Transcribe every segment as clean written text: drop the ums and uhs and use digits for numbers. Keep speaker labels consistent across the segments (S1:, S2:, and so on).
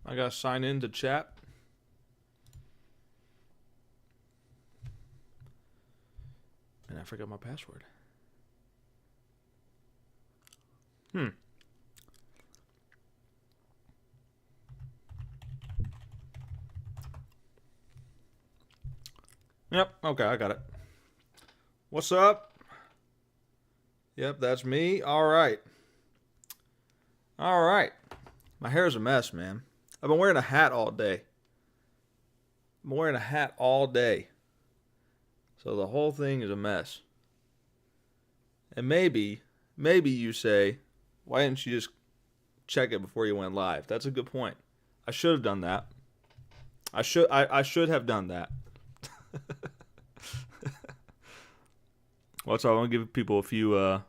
S1: I gotta sign in to chat. And I forgot my password. Yep, okay, I got it. What's up? Yep, that's me. All right. My hair's a mess, man. I've been wearing a hat all day. So the whole thing is a mess. And maybe you say, why didn't you just check it before you went live? That's a good point. I should have done that. I should have done that. Well, so I want to give people a few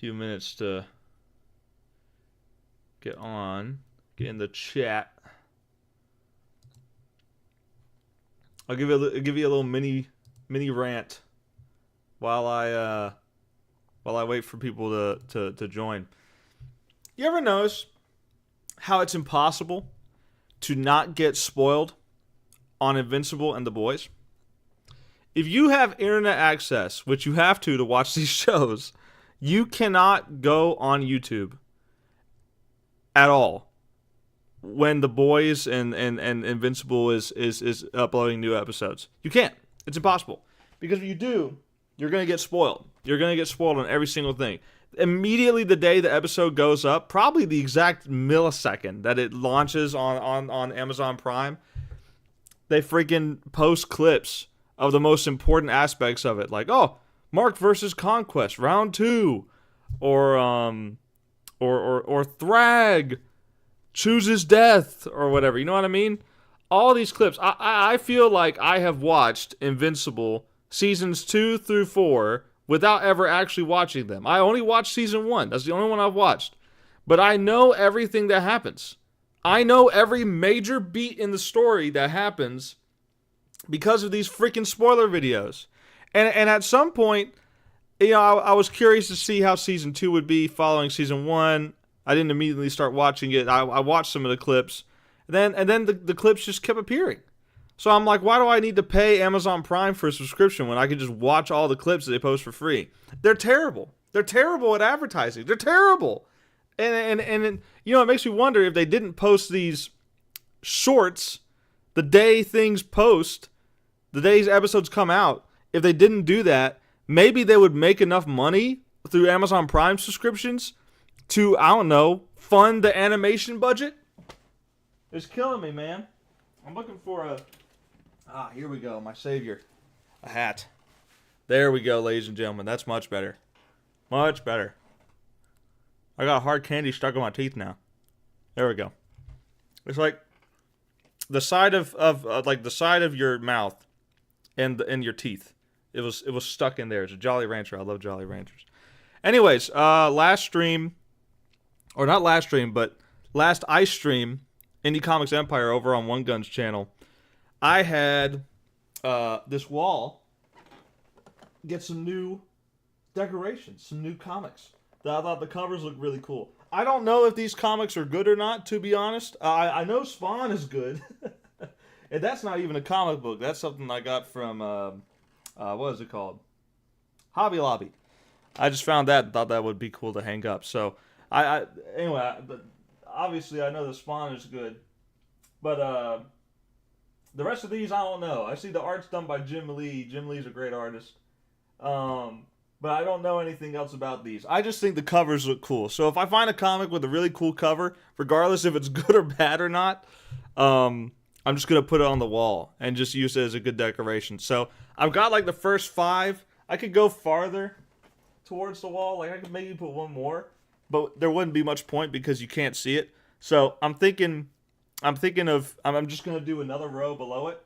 S1: minutes to get in the chat. I'll give you a little mini rant while I wait for people to join. You ever notice how it's impossible to not get spoiled on Invincible and The Boys? If you have internet access, which you have to watch these shows, you cannot go on YouTube at all when The Boys and Invincible is uploading new episodes. You can't. It's impossible. Because if you do, you're going to get spoiled. You're going to get spoiled on every single thing. Immediately the day the episode goes up, probably the exact millisecond that it launches on Amazon Prime, they freaking post clips of the most important aspects of it. Like, oh, Mark versus Conquest, round 2. Or Thrag chooses death, or whatever. You know what I mean? All these clips. I feel like I have watched Invincible seasons 2 through 4 without ever actually watching them. I only watched season 1. That's the only one I've watched. But I know everything that happens. I know every major beat in the story that happens because of these freaking spoiler videos. And at some point, you know, I was curious to see how season 2 would be following season 1. I didn't immediately start watching it. I watched some of the clips. And then the clips just kept appearing. So I'm like, why do I need to pay Amazon Prime for a subscription when I can just watch all the clips that they post for free? They're terrible. They're terrible at advertising. They're terrible. And you know, it makes me wonder if they didn't post these shorts the day things post, the days episodes come out. If they didn't do that, maybe they would make enough money through Amazon Prime subscriptions to, I don't know, fund the animation budget. It's killing me, man. I'm looking for here we go, my savior. A hat. There we go, ladies and gentlemen. That's much better. Much better. I got hard candy stuck in my teeth now. There we go. It's like the side of the side of your mouth and your teeth. It was stuck in there. It's a Jolly Rancher. I love Jolly Ranchers. Anyways, last stream, or not last stream, but last ice stream, Indie Comics Empire over on One Gun's channel, I had this wall get some new decorations, some new comics that I thought the covers looked really cool. I don't know if these comics are good or not, to be honest. I know Spawn is good. And that's not even a comic book. That's something I got from, what is it called? Hobby Lobby. I just found that and thought that would be cool to hang up. So, anyway, obviously I know the Spawn is good. But, the rest of these, I don't know. I see the art's done by Jim Lee. Jim Lee's a great artist. But I don't know anything else about these. I just think the covers look cool. So if I find a comic with a really cool cover, regardless if it's good or bad or not, I'm just going to put it on the wall and just use it as a good decoration. So I've got like the first 5. I could go farther towards the wall. Like I could maybe put one more, but there wouldn't be much point because you can't see it. So I'm thinking I'm just going to do another row below it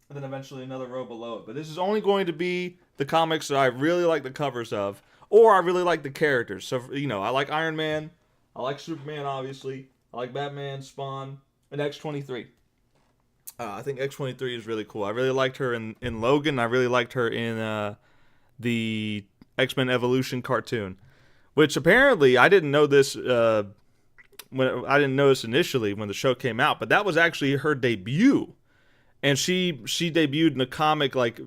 S1: and then eventually another row below it. But this is only going to be the comics that I really like the covers of, or I really like the characters. So, you know, I like Iron Man, I like Superman, obviously, I like Batman, Spawn, and X-23. I think X-23 is really cool. I really liked her in Logan. I really liked her in the X-Men Evolution cartoon, which apparently, I didn't know this when I didn't notice initially when the show came out, but that was actually her debut, and she debuted in the comic like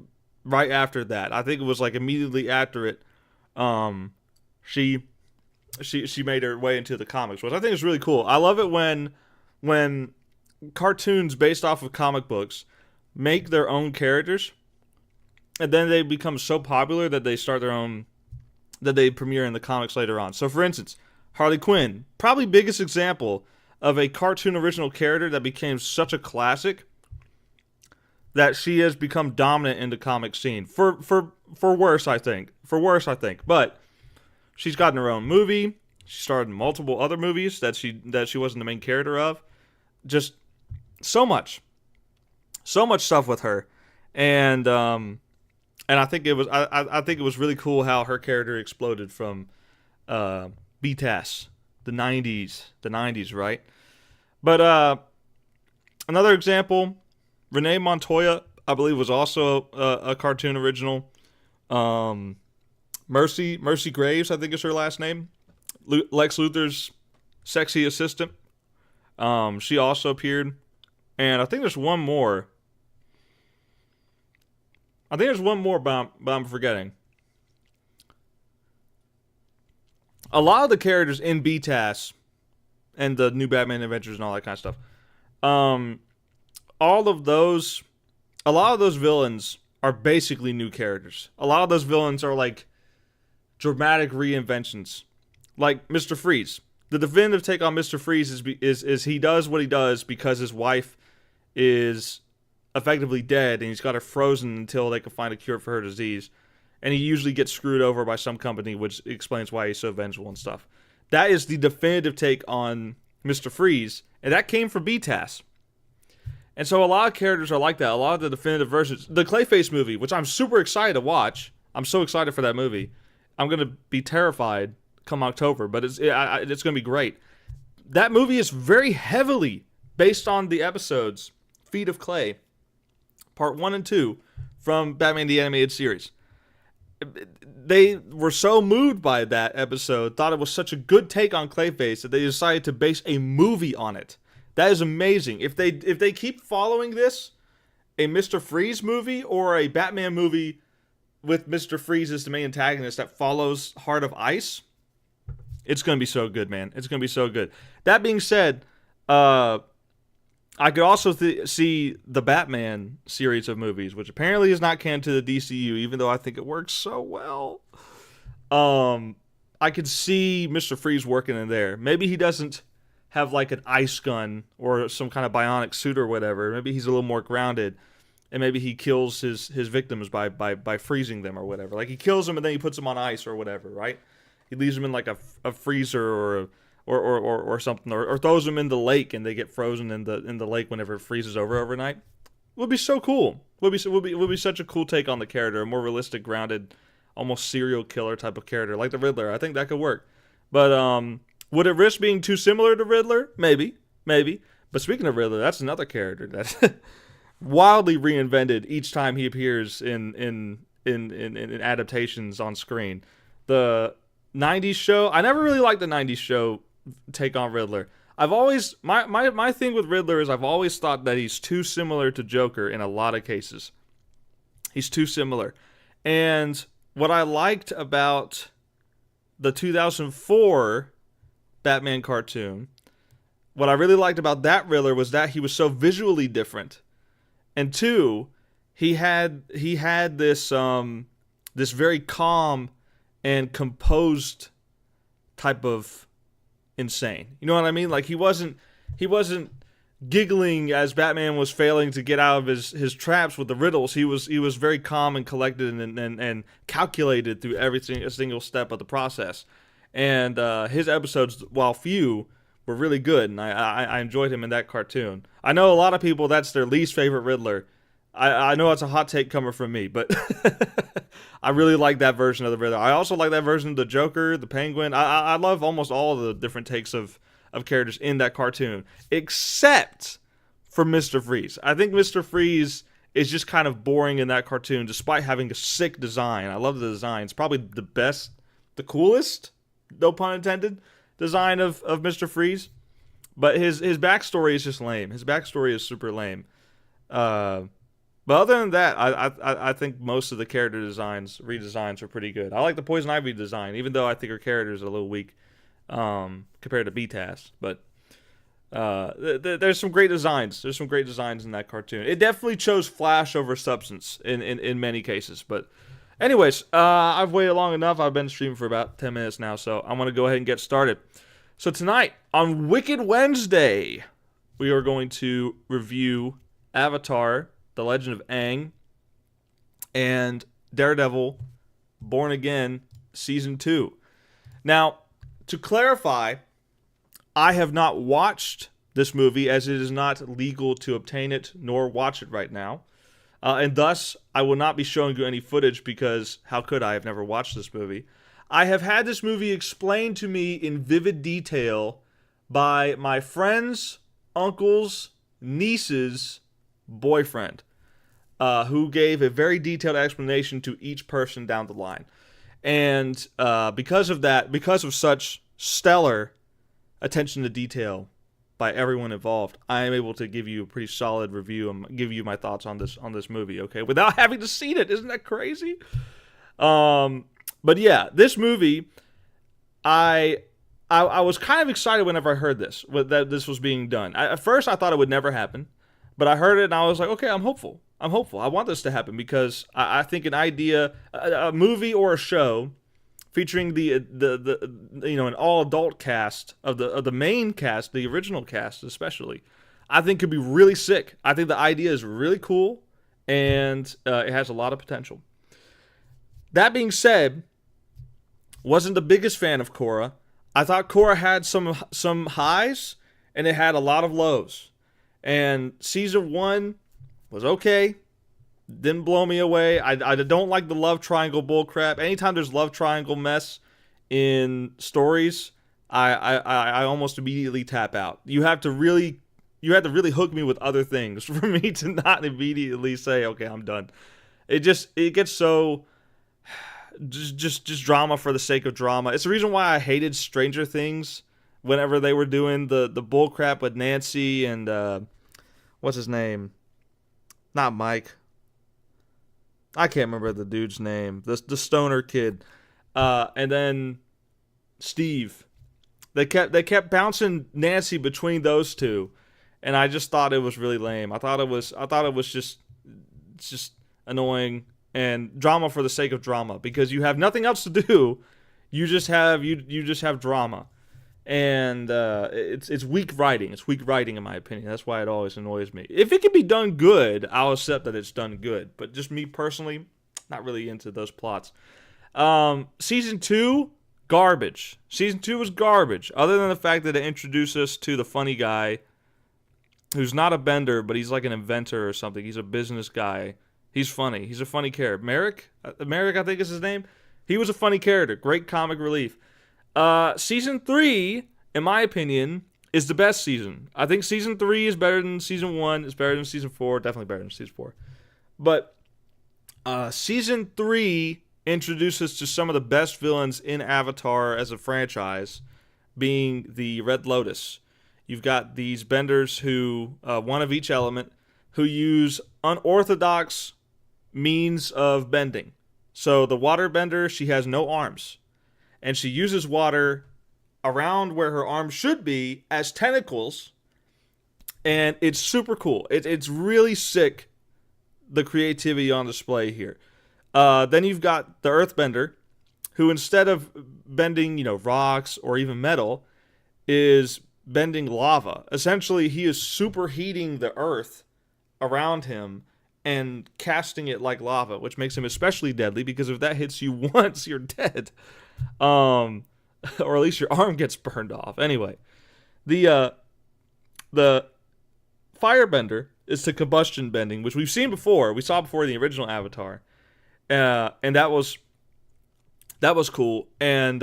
S1: right after that. I think it was like immediately after it. She made her way into the comics, which I think is really cool. I love it when cartoons based off of comic books make their own characters, and then they become so popular that they start their own, that they premiere in the comics later on. So, for instance, Harley Quinn, probably biggest example of a cartoon original character that became such a classic that she has become dominant in the comic scene. For worse, I think. For worse, I think. But she's gotten her own movie. She starred in multiple other movies that she wasn't the main character of. Just so much stuff with her, and I think it was I think it was really cool how her character exploded from BTAS, the 90s, right? But another example, Renee Montoya, I believe, was also a cartoon original. Mercy Graves, I think is her last name. Lex Luthor's sexy assistant. She also appeared, and I think there's one more. But I'm forgetting. A lot of the characters in BTAS and the new Batman Adventures and all that kind of stuff, a lot of those villains are basically new characters. A lot of those villains are like dramatic reinventions, like Mr. Freeze. The definitive take on Mr. Freeze is he does what he does because his wife is effectively dead, and he's got her frozen until they can find a cure for her disease. And he usually gets screwed over by some company, which explains why he's so vengeful and stuff. That is the definitive take on Mr. Freeze, and that came from BTAS. And so a lot of characters are like that. A lot of the definitive versions. The Clayface movie, which I'm super excited to watch. I'm so excited for that movie. I'm going to be terrified come October, but it's going to be great. That movie is very heavily based on the episodes Feet of Clay, Part 1 and 2, from Batman the Animated Series. They were so moved by that episode, thought it was such a good take on Clayface, that they decided to base a movie on it. That is amazing. If they keep following this, a Mr. Freeze movie or a Batman movie with Mr. Freeze as the main antagonist that follows Heart of Ice, it's going to be so good, man. It's going to be so good. That being said, I could also see the Batman series of movies, which apparently is not canon to the DCU, even though I think it works so well. I could see Mr. Freeze working in there. Maybe he doesn't have like an ice gun or some kind of bionic suit or whatever. Maybe he's a little more grounded, and maybe he kills his victims by freezing them or whatever. Like he kills them and then he puts them on ice or whatever, right? He leaves them in like a freezer or something, or throws them in the lake and they get frozen in the lake whenever it freezes over overnight. Would be so cool. Would be such a cool take on the character, a more realistic, grounded, almost serial killer type of character like the Riddler. I think that could work. But would it risk being too similar to Riddler? Maybe. But speaking of Riddler, that's another character that's wildly reinvented each time he appears in adaptations on screen. The 90s show, I never really liked the 90s show take on Riddler. I've always, my thing with Riddler is I've always thought that he's too similar to Joker in a lot of cases. He's too similar. And what I liked about the 2004 Batman cartoon, what I really liked about that Riddler was that he was so visually different. And two, he had this very calm and composed type of insane. You know what I mean? Like he wasn't giggling as Batman was failing to get out of his traps with the riddles. He was very calm and collected and calculated through a single step of the process. And his episodes, while few, were really good, and I enjoyed him in that cartoon. I know a lot of people, that's their least favorite Riddler. I know it's a hot take coming from me, but I really like that version of the Riddler. I also like that version of the Joker, the Penguin. I love almost all of the different takes of characters in that cartoon, except for Mr. Freeze. I think Mr. Freeze is just kind of boring in that cartoon, despite having a sick design. I love the design. It's probably the best, the coolest, no pun intended, design of Mr. Freeze. But his backstory is just lame. His backstory is super lame. But other than that, I think most of the character redesigns are pretty good. I like the Poison Ivy design, even though I think her character is a little weak compared to BTAS. But there's some great designs. There's some great designs in that cartoon. It definitely chose Flash over Substance in many cases. But anyways, I've waited long enough. I've been streaming for about 10 minutes now, so I'm going to go ahead and get started. So tonight, on Wicked Wednesday, we are going to review Avatar, The Legend of Aang, and Daredevil, Born Again, Season 2. Now, to clarify, I have not watched this movie as it is not legal to obtain it nor watch it right now. And thus, I will not be showing you any footage because how could I have never watched this movie? I have had this movie explained to me in vivid detail by my friend's uncle's niece's boyfriend, who gave a very detailed explanation to each person down the line. And because of that, because of such stellar attention to detail by everyone involved, I am able to give you a pretty solid review and give you my thoughts on this movie, okay? Without having to see it. Isn't that crazy? But yeah, this movie, I was kind of excited whenever I heard that this was being done. At first, I thought it would never happen, but I heard it and I was like, okay, I'm hopeful. I want this to happen because I think a movie or a show featuring the an all adult cast of the main cast, the original cast especially, I think could be really sick. I think the idea is really cool and it has a lot of potential. That being said, wasn't the biggest fan of Korra. I thought Korra had some highs and it had a lot of lows. And season 1 was okay. Didn't blow me away. I don't like the love triangle bullcrap. Anytime there's love triangle mess in stories, I almost immediately tap out. You have to really hook me with other things for me to not immediately say, okay, I'm done. It gets so just drama for the sake of drama. It's the reason why I hated Stranger Things whenever they were doing the bullcrap with Nancy and what's his name? Not Mike. I can't remember the dude's name. The stoner kid. And then Steve. They kept bouncing Nancy between those two, and I just thought it was really lame. I thought it was just annoying and drama for the sake of drama because you have nothing else to do. You just have drama. And it's weak writing. It's weak writing, in my opinion. That's why it always annoys me. If it can be done good, I'll accept that it's done good. But just me personally, not really into those plots. Season 2, garbage. Season 2 was garbage. Other than the fact that it introduced us to the funny guy, who's not a bender, but he's like an inventor or something. He's a business guy. He's funny. He's a funny character. Merrick, I think is his name. He was a funny character. Great comic relief. Season 3, in my opinion, is the best season. I think Season 3 is better than Season 1. It's better than Season 4. Definitely better than Season 4. But Season 3 introduces to some of the best villains in Avatar as a franchise, being the Red Lotus. You've got these benders who, one of each element, who use unorthodox means of bending. So the water bender, she has no arms. And she uses water around where her arms should be as tentacles. And it's super cool. It's really sick, the creativity on display here. Then you've got the earthbender, who instead of bending, rocks or even metal, is bending lava. Essentially, he is superheating the earth around him and casting it like lava, which makes him especially deadly because if that hits you once, you're dead. Or at least your arm gets burned off. Anyway, the firebender is the combustion bending, which we've seen before. We saw before in the original Avatar, and that was cool. And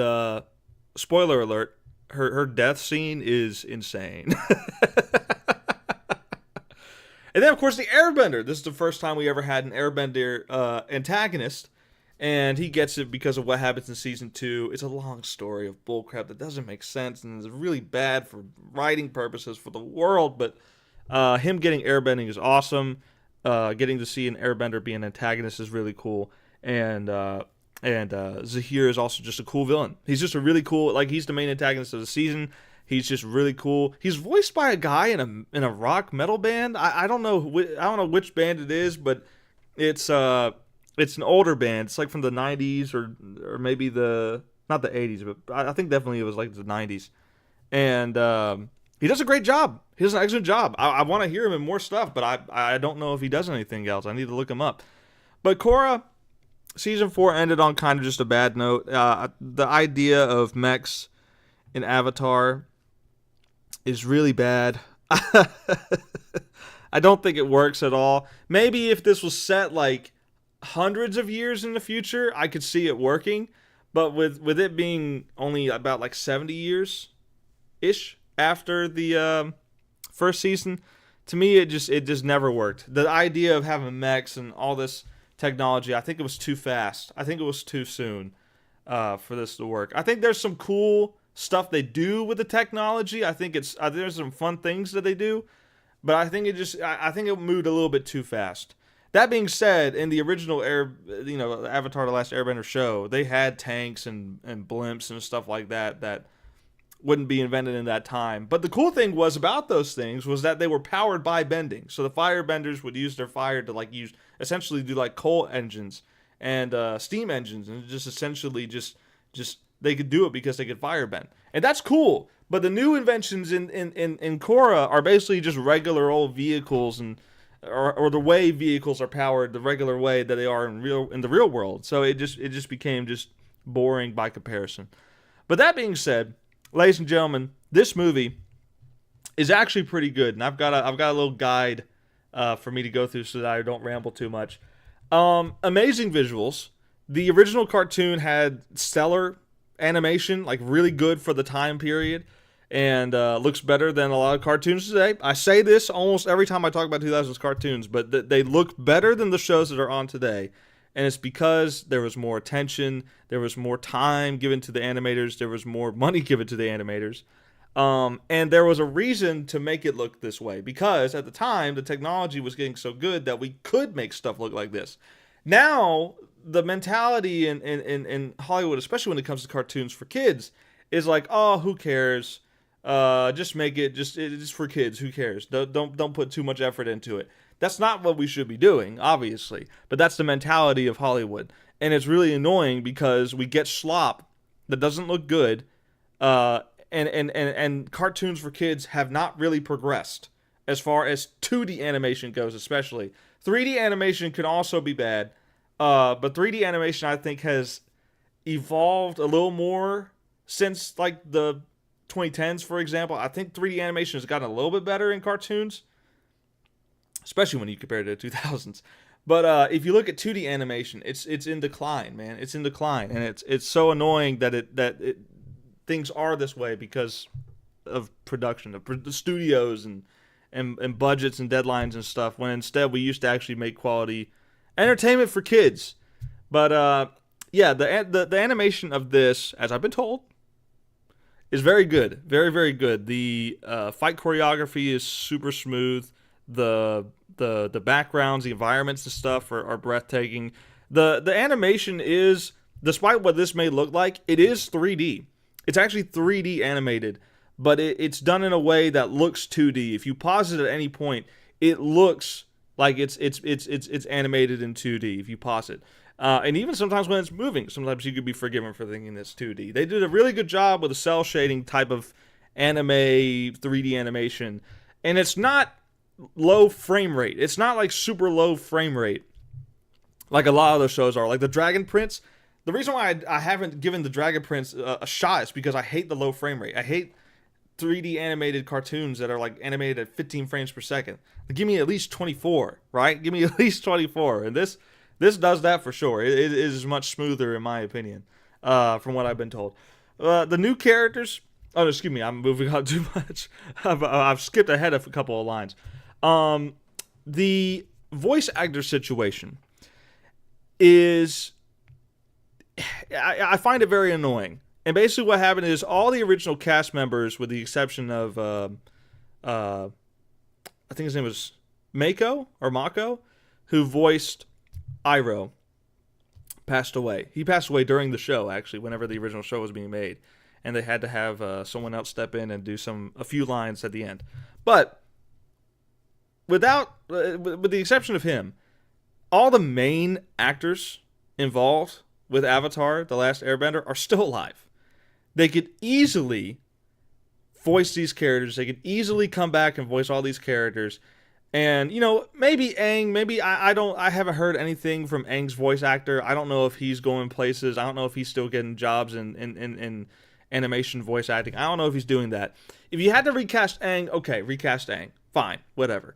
S1: spoiler alert, her death scene is insane. And then, of course, the Airbender. This is the first time we ever had an Airbender antagonist. and he gets it because of what happens in season 2. It's a long story of bullcrap that doesn't make sense and is really bad for writing purposes for the world. But him getting airbending is awesome. Getting to see an airbender be an antagonist is really cool. And Zahir is also just a cool villain. He's just a really cool, like, he's the main antagonist of the season. He's just really cool. He's voiced by a guy in a rock metal band. I don't know which band it is, but it's an older band. It's like from the 90s or maybe not the 80s, but I think definitely it was like the 90s. And he does a great job. He does an excellent job. I want to hear him in more stuff, but I don't know if he does anything else. I need to look him up. But Korra, season 4 ended on kind of just a bad note. The idea of mechs in Avatar is really bad. I don't think it works at all. Maybe if this was set like hundreds of years in the future, I could see it working. But with it being only about like 70 years-ish after the first season, to me it just never worked. The idea of having mechs and all this technology, I think it was too fast. I think it was too soon for this to work. I think there's some cool stuff they do with the technology. I think there's some fun things that they do, but I think it moved a little bit too fast. That being said, in the original Avatar: The Last Airbender show, they had tanks and blimps and stuff like that wouldn't be invented in that time. But the cool thing was about those things was that they were powered by bending. So the firebenders would use their fire to essentially do like coal engines and steam engines, and just essentially just they could do it because they could firebend. And that's cool. But the new inventions in Korra are basically just regular old vehicles or the way vehicles are powered the regular way that they are in the real world. So it just became just boring by comparison. But that being said, ladies and gentlemen, this movie is actually pretty good, and I've got a little guide for me to go through so that I don't ramble too much. Amazing visuals. The original cartoon had stellar animation, like really good for the time period, and looks better than a lot of cartoons today. I say this almost every time I talk about 2000s cartoons, but they look better than the shows that are on today. And it's because there was more attention, there was more time given to the animators, there was more money given to the animators. And there was a reason to make it look this way, because at the time, the technology was getting so good that we could make stuff look like this. Now, the mentality in Hollywood, especially when it comes to cartoons for kids, is like, oh, who cares? Just make it just for kids. Who cares? Don't put too much effort into it. That's not what we should be doing, obviously, but that's the mentality of Hollywood, and it's really annoying because we get slop that doesn't look good, and cartoons for kids have not really progressed as far as 2D animation goes, especially. 3D animation can also be bad, but 3D animation I think has evolved a little more since like the 2010s, for example. I think 3D animation has gotten a little bit better in cartoons, especially when you compare it to the 2000s. But if you look at 2D animation, it's in decline, man. It's in decline, and it's so annoying that things are this way because of production, of the studios and budgets and deadlines and stuff. When instead we used to actually make quality entertainment for kids. But yeah, the animation of this, as I've been told, is very good, very very good. The fight choreography is super smooth. The backgrounds, the environments and stuff are breathtaking. The animation is, despite what this may look like, it is 3D. It's actually 3D animated, but it's done in a way that looks 2D. If you pause it at any point, it looks like it's animated in 2D if you pause it. And even sometimes when it's moving, sometimes you could be forgiven for thinking it's 2D. They did a really good job with a cell shading type of anime 3D animation, and it's not low frame rate. It's not like super low frame rate like a lot of those shows are. Like the Dragon Prince. The reason why I haven't given the Dragon Prince a shot is because I hate the low frame rate. I hate 3D animated cartoons that are like animated at 15 frames per second. Give me at least 24, right? Give me at least 24. And this does that for sure. It is much smoother in my opinion, from what I've been told. The new characters. Oh, excuse me. I'm moving on too much. I've skipped ahead of a couple of lines. The voice actor situation is I find it very annoying. And basically what happened is all the original cast members, with the exception of, I think his name was Mako, who voiced Iroh, passed away. He passed away during the show, actually, whenever the original show was being made. And they had to have someone else step in and do a few lines at the end. But with the exception of him, all the main actors involved with Avatar: The Last Airbender are still alive. They could easily voice these characters. They could easily come back and voice all these characters. And, maybe Aang, I haven't heard anything from Aang's voice actor. I don't know if he's going places. I don't know if he's still getting jobs in animation voice acting. I don't know if he's doing that. If you had to recast Aang, okay, recast Aang. Fine, whatever.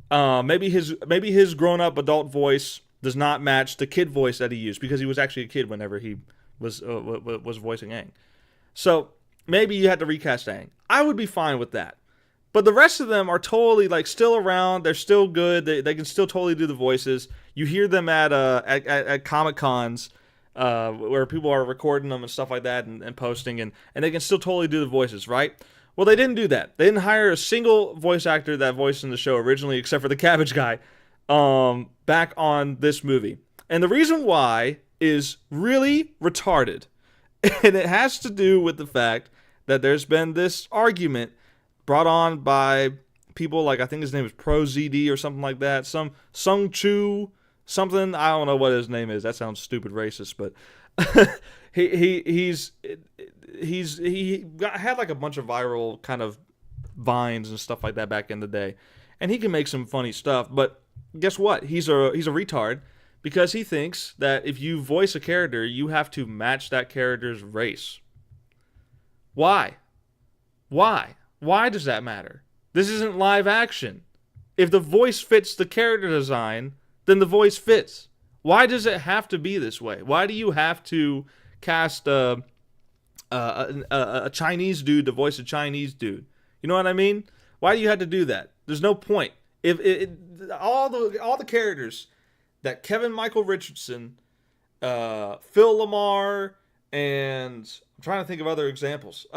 S1: Maybe his grown-up adult voice does not match the kid voice that he used, because he was actually a kid whenever he was voicing Aang. So maybe you had to recast Aang. I would be fine with that. But the rest of them are totally still around. They're still good. They can still totally do the voices. You hear them at Comic Cons where people are recording them and stuff like that and posting, and they can still totally do the voices, right? Well, they didn't do that. They didn't hire a single voice actor that voiced in the show originally, except for the Cabbage guy, back on this movie. And the reason why is really retarded. And it has to do with the fact that there's been this argument brought on by people like, I think his name is ProZD or something like that. Some Sung Chu something. I don't know what his name is. That sounds stupid racist, but he had like a bunch of viral kind of vines and stuff like that back in the day, and he can make some funny stuff. But guess what? He's a retard, because he thinks that if you voice a character, you have to match that character's race. Why? Why does that matter? This isn't live action. If the voice fits the character design, then the voice fits. Why does it have to be this way? Why do you have to cast a Chinese dude to voice a Chinese dude? You know what I mean? Why do you have to do that? There's no point. If all the characters that Kevin Michael Richardson, Phil Lamar, and I'm trying to think of other examples.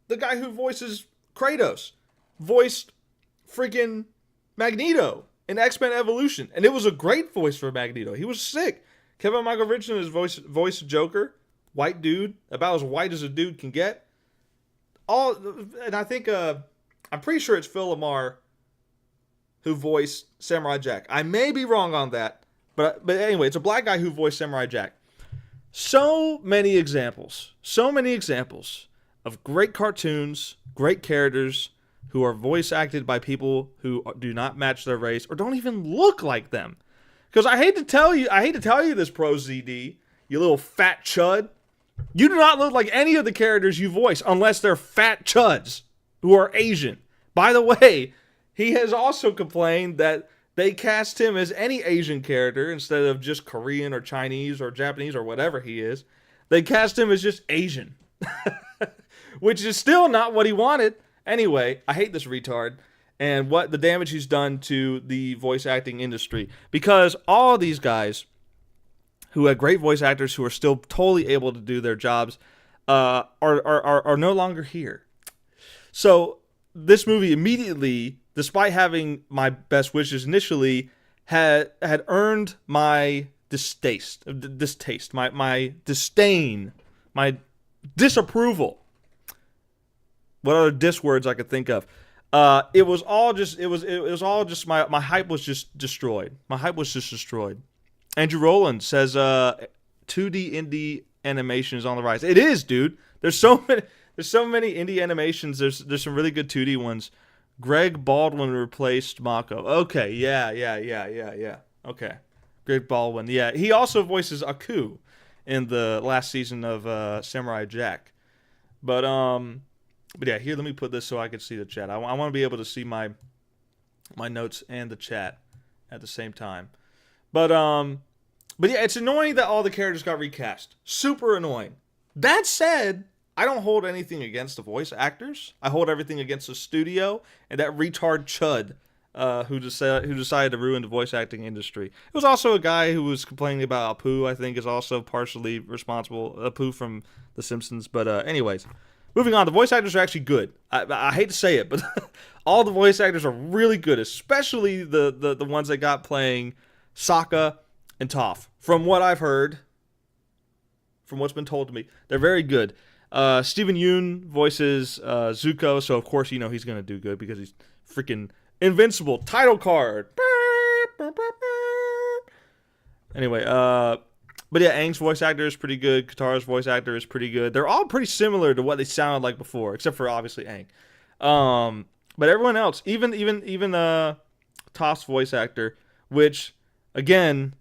S1: The guy who voices Kratos voiced freaking Magneto in X-Men Evolution, and it was a great voice for Magneto. He was sick. Kevin Michael Richardson is voiced Joker, white dude, about as white as a dude can get. And I think I'm pretty sure it's Phil Lamar who voiced Samurai Jack. I may be wrong on that, but anyway, it's a black guy who voiced Samurai Jack. So many examples of great cartoons, great characters who are voice acted by people who do not match their race or don't even look like them. Because I hate to tell you this, ProZD, you little fat chud. You do not look like any of the characters you voice unless they're fat chuds who are Asian. By the way, he has also complained that they cast him as any Asian character instead of just Korean or Chinese or Japanese or whatever he is. They cast him as just Asian. Which is still not what he wanted. Anyway, I hate this retard and what the damage he's done to the voice acting industry. Because all these guys who had great voice actors who are still totally able to do their jobs are no longer here. So this movie immediately, despite having my best wishes initially, had earned my distaste, my disdain, my disapproval. What other diss words I could think of? It was all just my hype was just destroyed. My hype was just destroyed. Andrew Rowland says 2D indie animation is on the rise. It is, dude. There's so many indie animations. There's some really good 2D ones. Greg Baldwin replaced Mako. Okay, yeah. Okay. Greg Baldwin. Yeah, he also voices Aku in the last season of Samurai Jack. But yeah, here, let me put this so I can see the chat. I want to be able to see my notes and the chat at the same time. But yeah, it's annoying that all the characters got recast. Super annoying. That said, I don't hold anything against the voice actors. I hold everything against the studio and that retard chud who decided to ruin the voice acting industry. It was also a guy who was complaining about Apu. I think is also partially responsible. Apu from The Simpsons. But anyways, moving on. The voice actors are actually good. I hate to say it, but all the voice actors are really good, especially the ones that got playing Sokka and Toph. From what I've heard, from what's been told to me, they're very good. Steven Yeun voices Zuko, so of course he's gonna do good because he's freaking invincible. Title card. Anyway, but yeah, Aang's voice actor is pretty good. Katara's voice actor is pretty good. They're all pretty similar to what they sounded like before, except for obviously Aang. But everyone else, even Toph's voice actor, which again,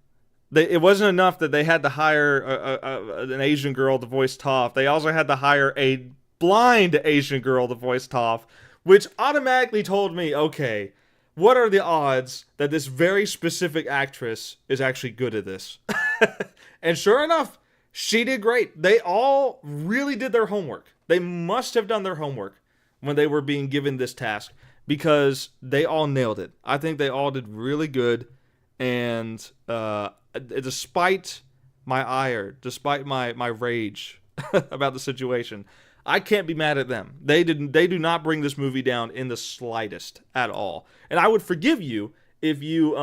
S1: it wasn't enough that they had to hire an Asian girl to voice Toph. They also had to hire a blind Asian girl to voice Toph, which automatically told me, okay, what are the odds that this very specific actress is actually good at this? And sure enough, she did great. They all really did their homework. They must have done their homework when they were being given this task because they all nailed it. I think they all did really good. And despite my ire, despite my rage about the situation, I can't be mad at them. They do not bring this movie down in the slightest at all. And I would forgive you if you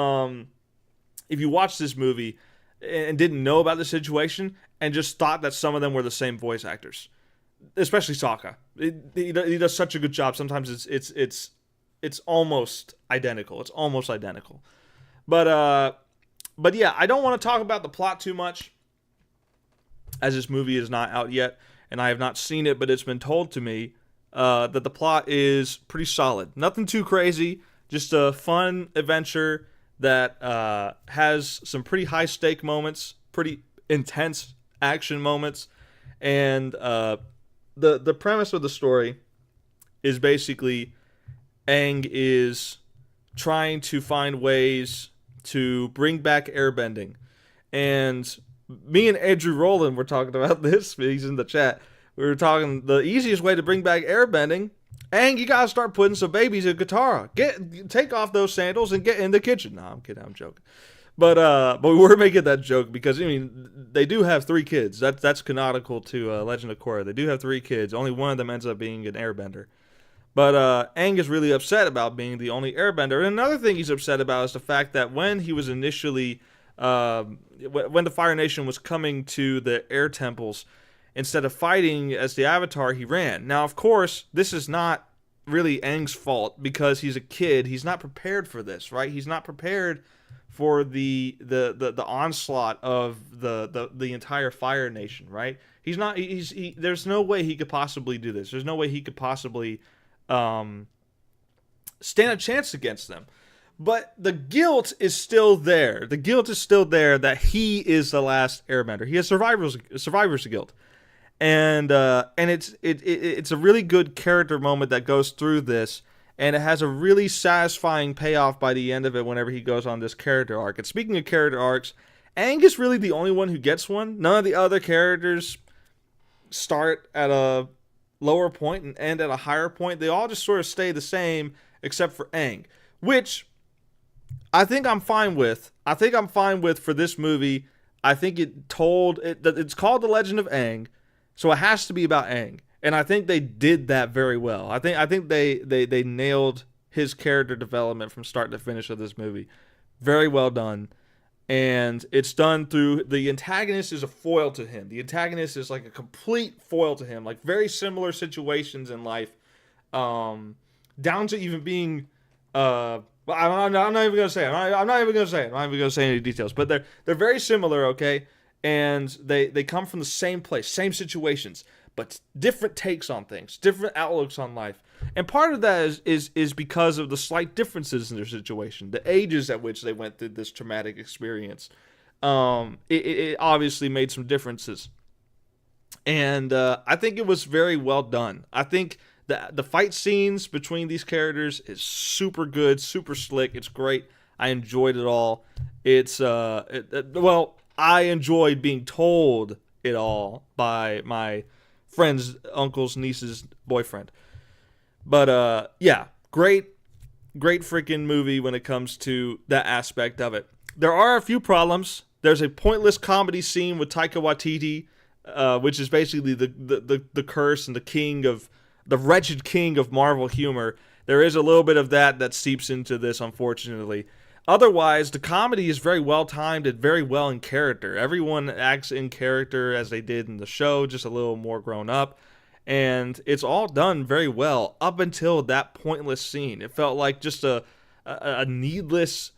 S1: watched this movie and didn't know about the situation and just thought that some of them were the same voice actors, especially Sokka. He does such a good job. Sometimes it's almost identical. It's almost identical. But yeah, I don't want to talk about the plot too much, as this movie is not out yet, and I have not seen it, but it's been told to me that the plot is pretty solid. Nothing too crazy, just a fun adventure that has some pretty high-stake moments, pretty intense action moments, and the premise of the story is basically Aang is trying to find ways to bring back airbending. And me and Andrew Rowland were talking about this. He's in the chat. We were talking the easiest way to bring back airbending. Aang, you gotta start putting some babies in Katara. Take off those sandals and get in the kitchen. No, I'm kidding. I'm joking. But we were making that joke because, I mean, they do have 3 kids. That's canonical to Legend of Korra. They do have 3 kids. Only one of them ends up being an airbender. But Aang is really upset about being the only airbender. And another thing he's upset about is the fact that when he was initially, when the Fire Nation was coming to the air temples, instead of fighting as the Avatar, he ran. Now, of course, this is not really Aang's fault because he's a kid. He's not prepared for this, right? He's not prepared for the onslaught of the entire Fire Nation, right? There's no way he could possibly do this. There's no way he could possibly stand a chance against them. But the guilt is still there. The guilt is still there that he is the last airbender. He has survivor's guilt. And it's a really good character moment that goes through this, and it has a really satisfying payoff by the end of it whenever he goes on this character arc. And speaking of character arcs, Aang is really the only one who gets one. None of the other characters start at a lower point and end at a higher point. They all just sort of stay the same except for Aang, which I think I'm fine with. I think I'm fine with for this movie. I think it's called The Legend of Aang, so it has to be about Aang. And I think they did that very well. I think they nailed his character development from start to finish of this movie. Very well done. And it's done through, the antagonist is a foil to him. The antagonist is like a complete foil to him. Like very similar situations in life. Down to even being, well, I'm not even going to say it. I'm not even going to say it. I'm not even going to say any details. But they're very similar, okay? And they come from the same place, same situations, but different takes on things, different outlooks on life. And part of that is because of the slight differences in their situation, the ages at which they went through this traumatic experience. It obviously made some differences. And I think it was very well done. I think the fight scenes between these characters is super good, super slick. It's great. I enjoyed it all. Well, I enjoyed being told it all by my friend's uncle's niece's boyfriend. But yeah, great great freaking movie when it comes to that aspect of it. There are a few problems. There's a pointless comedy scene with Taika Waititi, which is basically the curse and the wretched king of Marvel humor. There is a little bit of that seeps into this, unfortunately. Otherwise, the comedy is very well timed and very well in character. Everyone acts in character as they did in the show, just a little more grown up. And it's all done very well up until that pointless scene. It felt like just a needless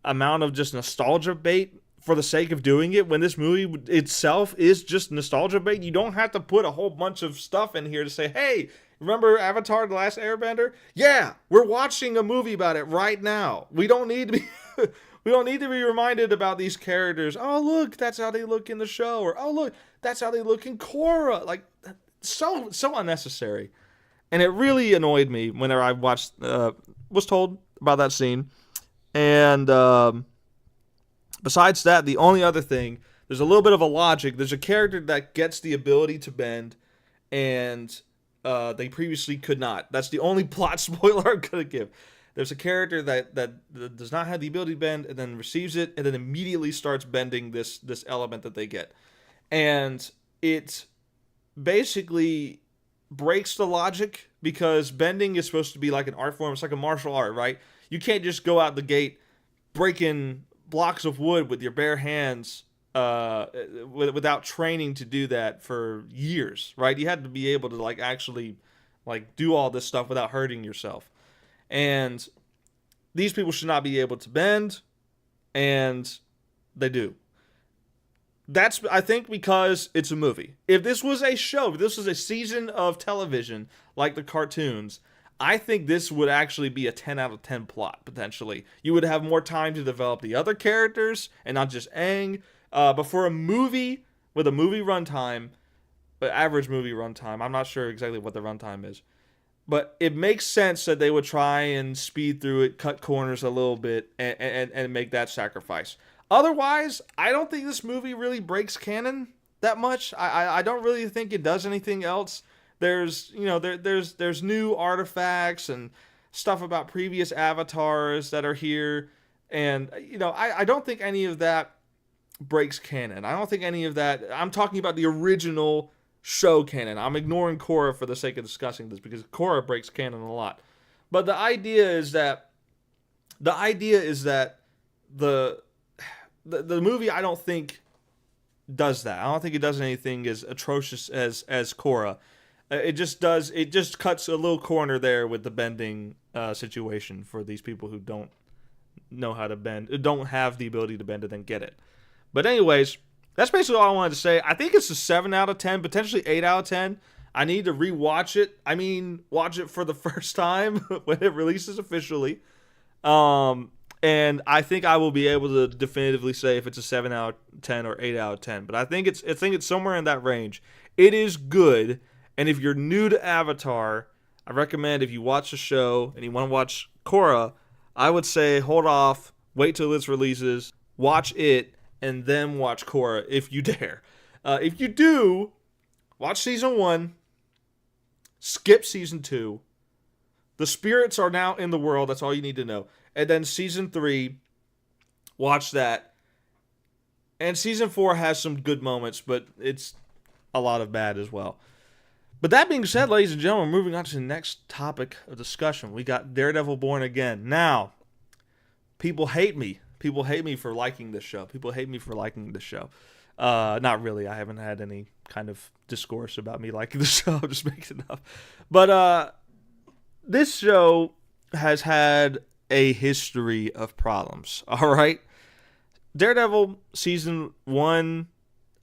S1: amount of just nostalgia bait for the sake of doing it, when this movie itself is just nostalgia bait. You don't have to put a whole bunch of stuff in here to say, hey, remember Avatar: The Last Airbender? Yeah, we're watching a movie about it right now. We don't need to be we don't need to be reminded about these characters. Oh, look, that's how they look in the show, or oh, look, that's how they look in Korra. Like, so unnecessary. And it really annoyed me whenever I was told about that scene. And besides that, the only other thing, there's a little bit of a logic. There's a character that gets the ability to bend, and they previously could not. That's the only plot spoiler I'm going to give. There's a character that does not have the ability to bend, and then receives it, and then immediately starts bending this element that they get. And it basically breaks the logic, because bending is supposed to be like an art form. It's like a martial art, right? You can't just go out the gate breaking blocks of wood with your bare hands without training to do that for years, right? You had to be able to actually do all this stuff without hurting yourself. And these people should not be able to bend, and they do. That's, I think, because it's a movie. If this was a show, if this was a season of television like the cartoons, I think this would actually be a 10 out of 10 plot, potentially. You would have more time to develop the other characters and not just Aang. But for a movie with a movie runtime, average movie runtime, I'm not sure exactly what the runtime is, but it makes sense that they would try and speed through it, cut corners a little bit, and make that sacrifice. Otherwise, I don't think this movie really breaks canon that much. I don't really think it does anything else. There's there's new artifacts and stuff about previous avatars that are here, and I don't think any of that breaks canon. I don't think any of that. I'm talking about the original show canon. I'm ignoring Korra for the sake of discussing this, because Korra breaks canon a lot. But the idea is that the movie, I don't think, does that. I don't think it does anything as atrocious as Korra. It just cuts a little corner there with the bending situation for these people who don't know how to bend, don't have the ability to bend and then get it. But anyways, that's basically all I wanted to say. I think it's a 7 out of 10, potentially 8 out of 10. I need to rewatch it. I mean, watch it for the first time when it releases officially. And I think I will be able to definitively say if it's a 7 out of 10 or 8 out of 10. But I think it's somewhere in that range. It is good. And if you're new to Avatar, I recommend, if you watch the show and you want to watch Korra, I would say hold off, wait till it releases, watch it, and then watch Korra if you dare. If you do, watch season 1, skip season 2. The spirits are now in the world, that's all you need to know. And then season 3, watch that. And season 4 has some good moments, but it's a lot of bad as well. But that being said, ladies and gentlemen, moving on to the next topic of discussion. We got Daredevil Born Again. Now, people hate me. People hate me for liking this show. Not really. I haven't had any kind of discourse about me liking the show. I'm just making it up. But this show has had a history of problems. All right? Daredevil season 1,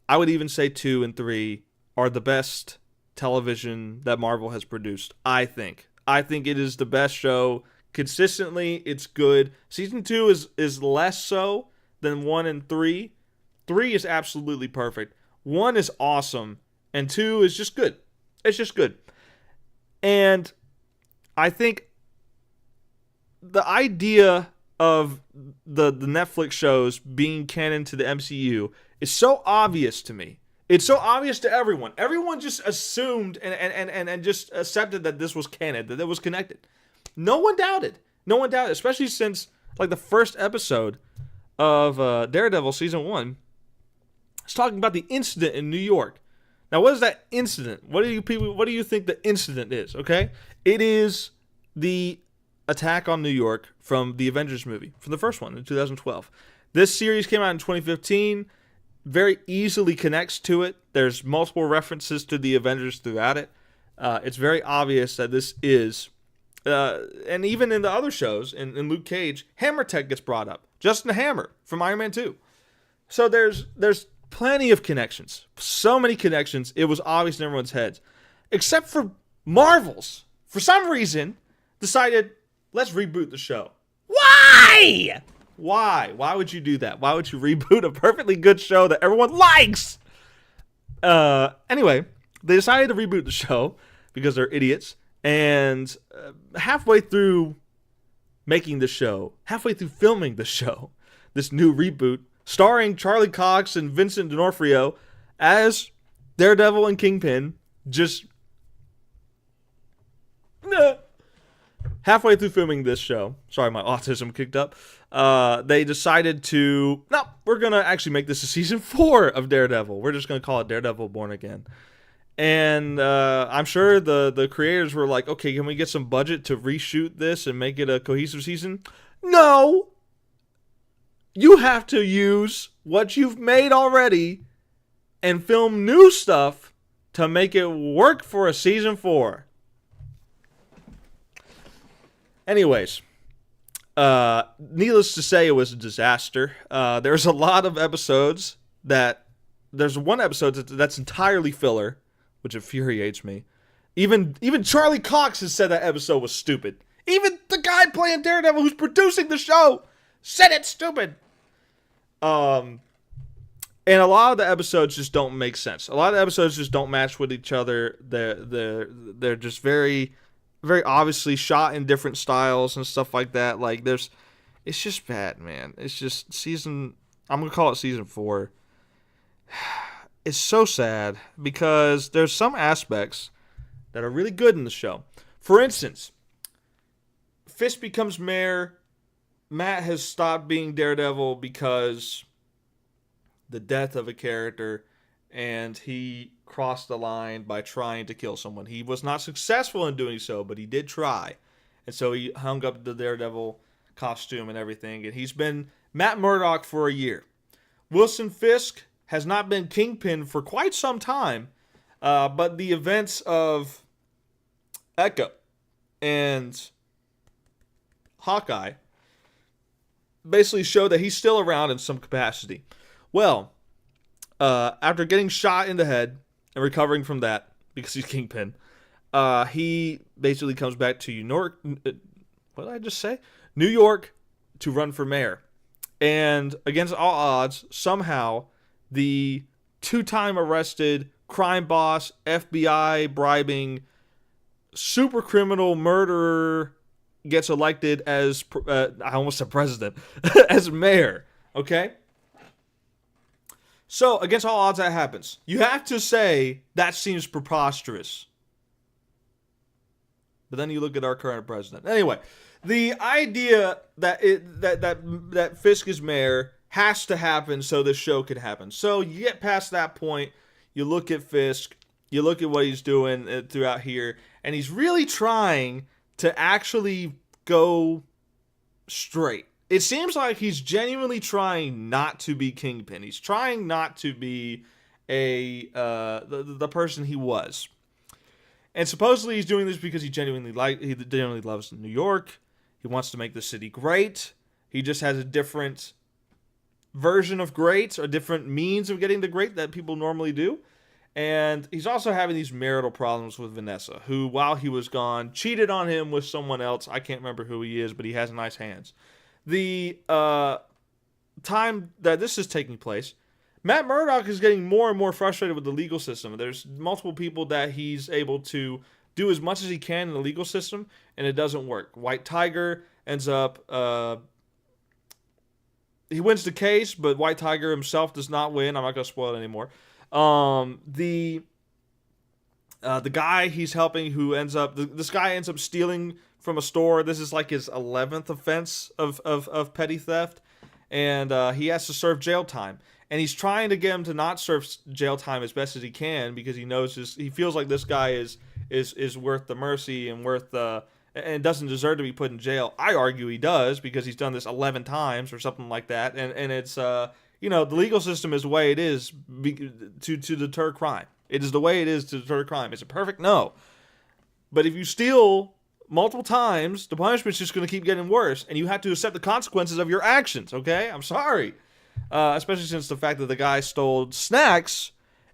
S1: I would even say 2 and 3 are the best television that Marvel has produced, I think. I think it is the best show. Consistently, it's good. Season 2 is less so than 1 and 3. 3 is absolutely perfect. 1 is awesome. And 2 is just good. It's just good. And I think the idea of the Netflix shows being canon to the MCU is so obvious to me. It's so obvious to everyone. Everyone just assumed and just accepted that this was canon, that it was connected. No one doubted. No one doubted, especially since like the first episode of Daredevil season 1 is talking about the incident in New York. Now, what is that incident? What do you think the incident is? Okay, it is the attack on New York from the Avengers movie, from the first one in 2012. This series came out in 2015. Very easily connects to it. There's multiple references to the Avengers throughout it. It's very obvious that this is, and even in the other shows, in Luke Cage, Hammer Tech gets brought up. Justin the Hammer from Iron Man 2. So there's plenty of connections. So many connections. It was obvious in everyone's heads. Except for Marvel's. For some reason, decided, let's reboot the show. Why? Why would you do that? Why would you reboot a perfectly good show that everyone likes? Anyway, they decided to reboot the show because they're idiots. And halfway through making the show, halfway through filming the show, this new reboot, starring Charlie Cox and Vincent D'Onofrio as Daredevil and Kingpin, just halfway through filming this show, sorry, my autism kicked up, they decided to, no, we're going to actually make this a season 4 of Daredevil. We're just going to call it Daredevil Born Again. And I'm sure the creators were like, okay, can we get some budget to reshoot this and make it a cohesive season? No! You have to use what you've made already and film new stuff to make it work for a season 4. Anyways, needless to say, it was a disaster. There's a lot of episodes there's one episode that's entirely filler, which infuriates me. Even Charlie Cox has said that episode was stupid. Even the guy playing Daredevil who's producing the show said it's stupid. And a lot of the episodes just don't make sense. A lot of the episodes just don't match with each other. They're just very, very obviously shot in different styles and stuff like that. Like it's just bad, man. It's just I'm gonna call it season 4. It's so sad because there's some aspects that are really good in the show. For instance, Fisk becomes mayor. Matt has stopped being Daredevil because the death of a character, and he crossed the line by trying to kill someone. He was not successful in doing so, but he did try. And so he hung up the Daredevil costume and everything, and he's been Matt Murdock for a year. Wilson Fisk has not been Kingpin for quite some time, but the events of Echo and Hawkeye basically show that he's still around in some capacity. Well, after getting shot in the head and recovering from that, because he's Kingpin, he basically comes back to New York. What did I just say? New York to run for mayor. And against all odds, somehow, the 2-time arrested crime boss, FBI bribing, super criminal murderer gets elected as, I almost said president, as mayor. Okay? So, against all odds, that happens. You have to say, that seems preposterous. But then you look at our current president. Anyway, the idea that Fisk is mayor has to happen so this show could happen. So you get past that point, you look at Fisk, you look at what he's doing throughout here, and he's really trying to actually go straight. It seems like he's genuinely trying not to be Kingpin. He's trying not to be the person he was. And supposedly he's doing this because he genuinely loves New York. He wants to make the city great. He just has a different version of great, or different means of getting the great that people normally do. And he's also having these marital problems with Vanessa, who, while he was gone, cheated on him with someone else. I can't remember who he is, but he has nice hands. The time that this is taking place, Matt Murdock is getting more and more frustrated with the legal system. There's multiple people that he's able to do as much as he can in the legal system, and it doesn't work. White Tiger ends up... he wins the case, but White Tiger himself does not win. I'm not going to spoil it anymore. The guy he's helping, who ends up... This guy ends up stealing from a store. This is like his 11th offense of petty theft, and he has to serve jail time. And he's trying to get him to not serve jail time as best as he can because he knows he feels like this guy is worth the mercy and worth and doesn't deserve to be put in jail. I argue he does because he's done this 11 times or something like that, and it's the legal system is the way it is to deter crime. It is the way it is to deter crime. Is it perfect? No. But if you steal multiple times, the punishment's just going to keep getting worse, and you have to accept the consequences of your actions, okay? I'm sorry. Especially since the fact that the guy stole snacks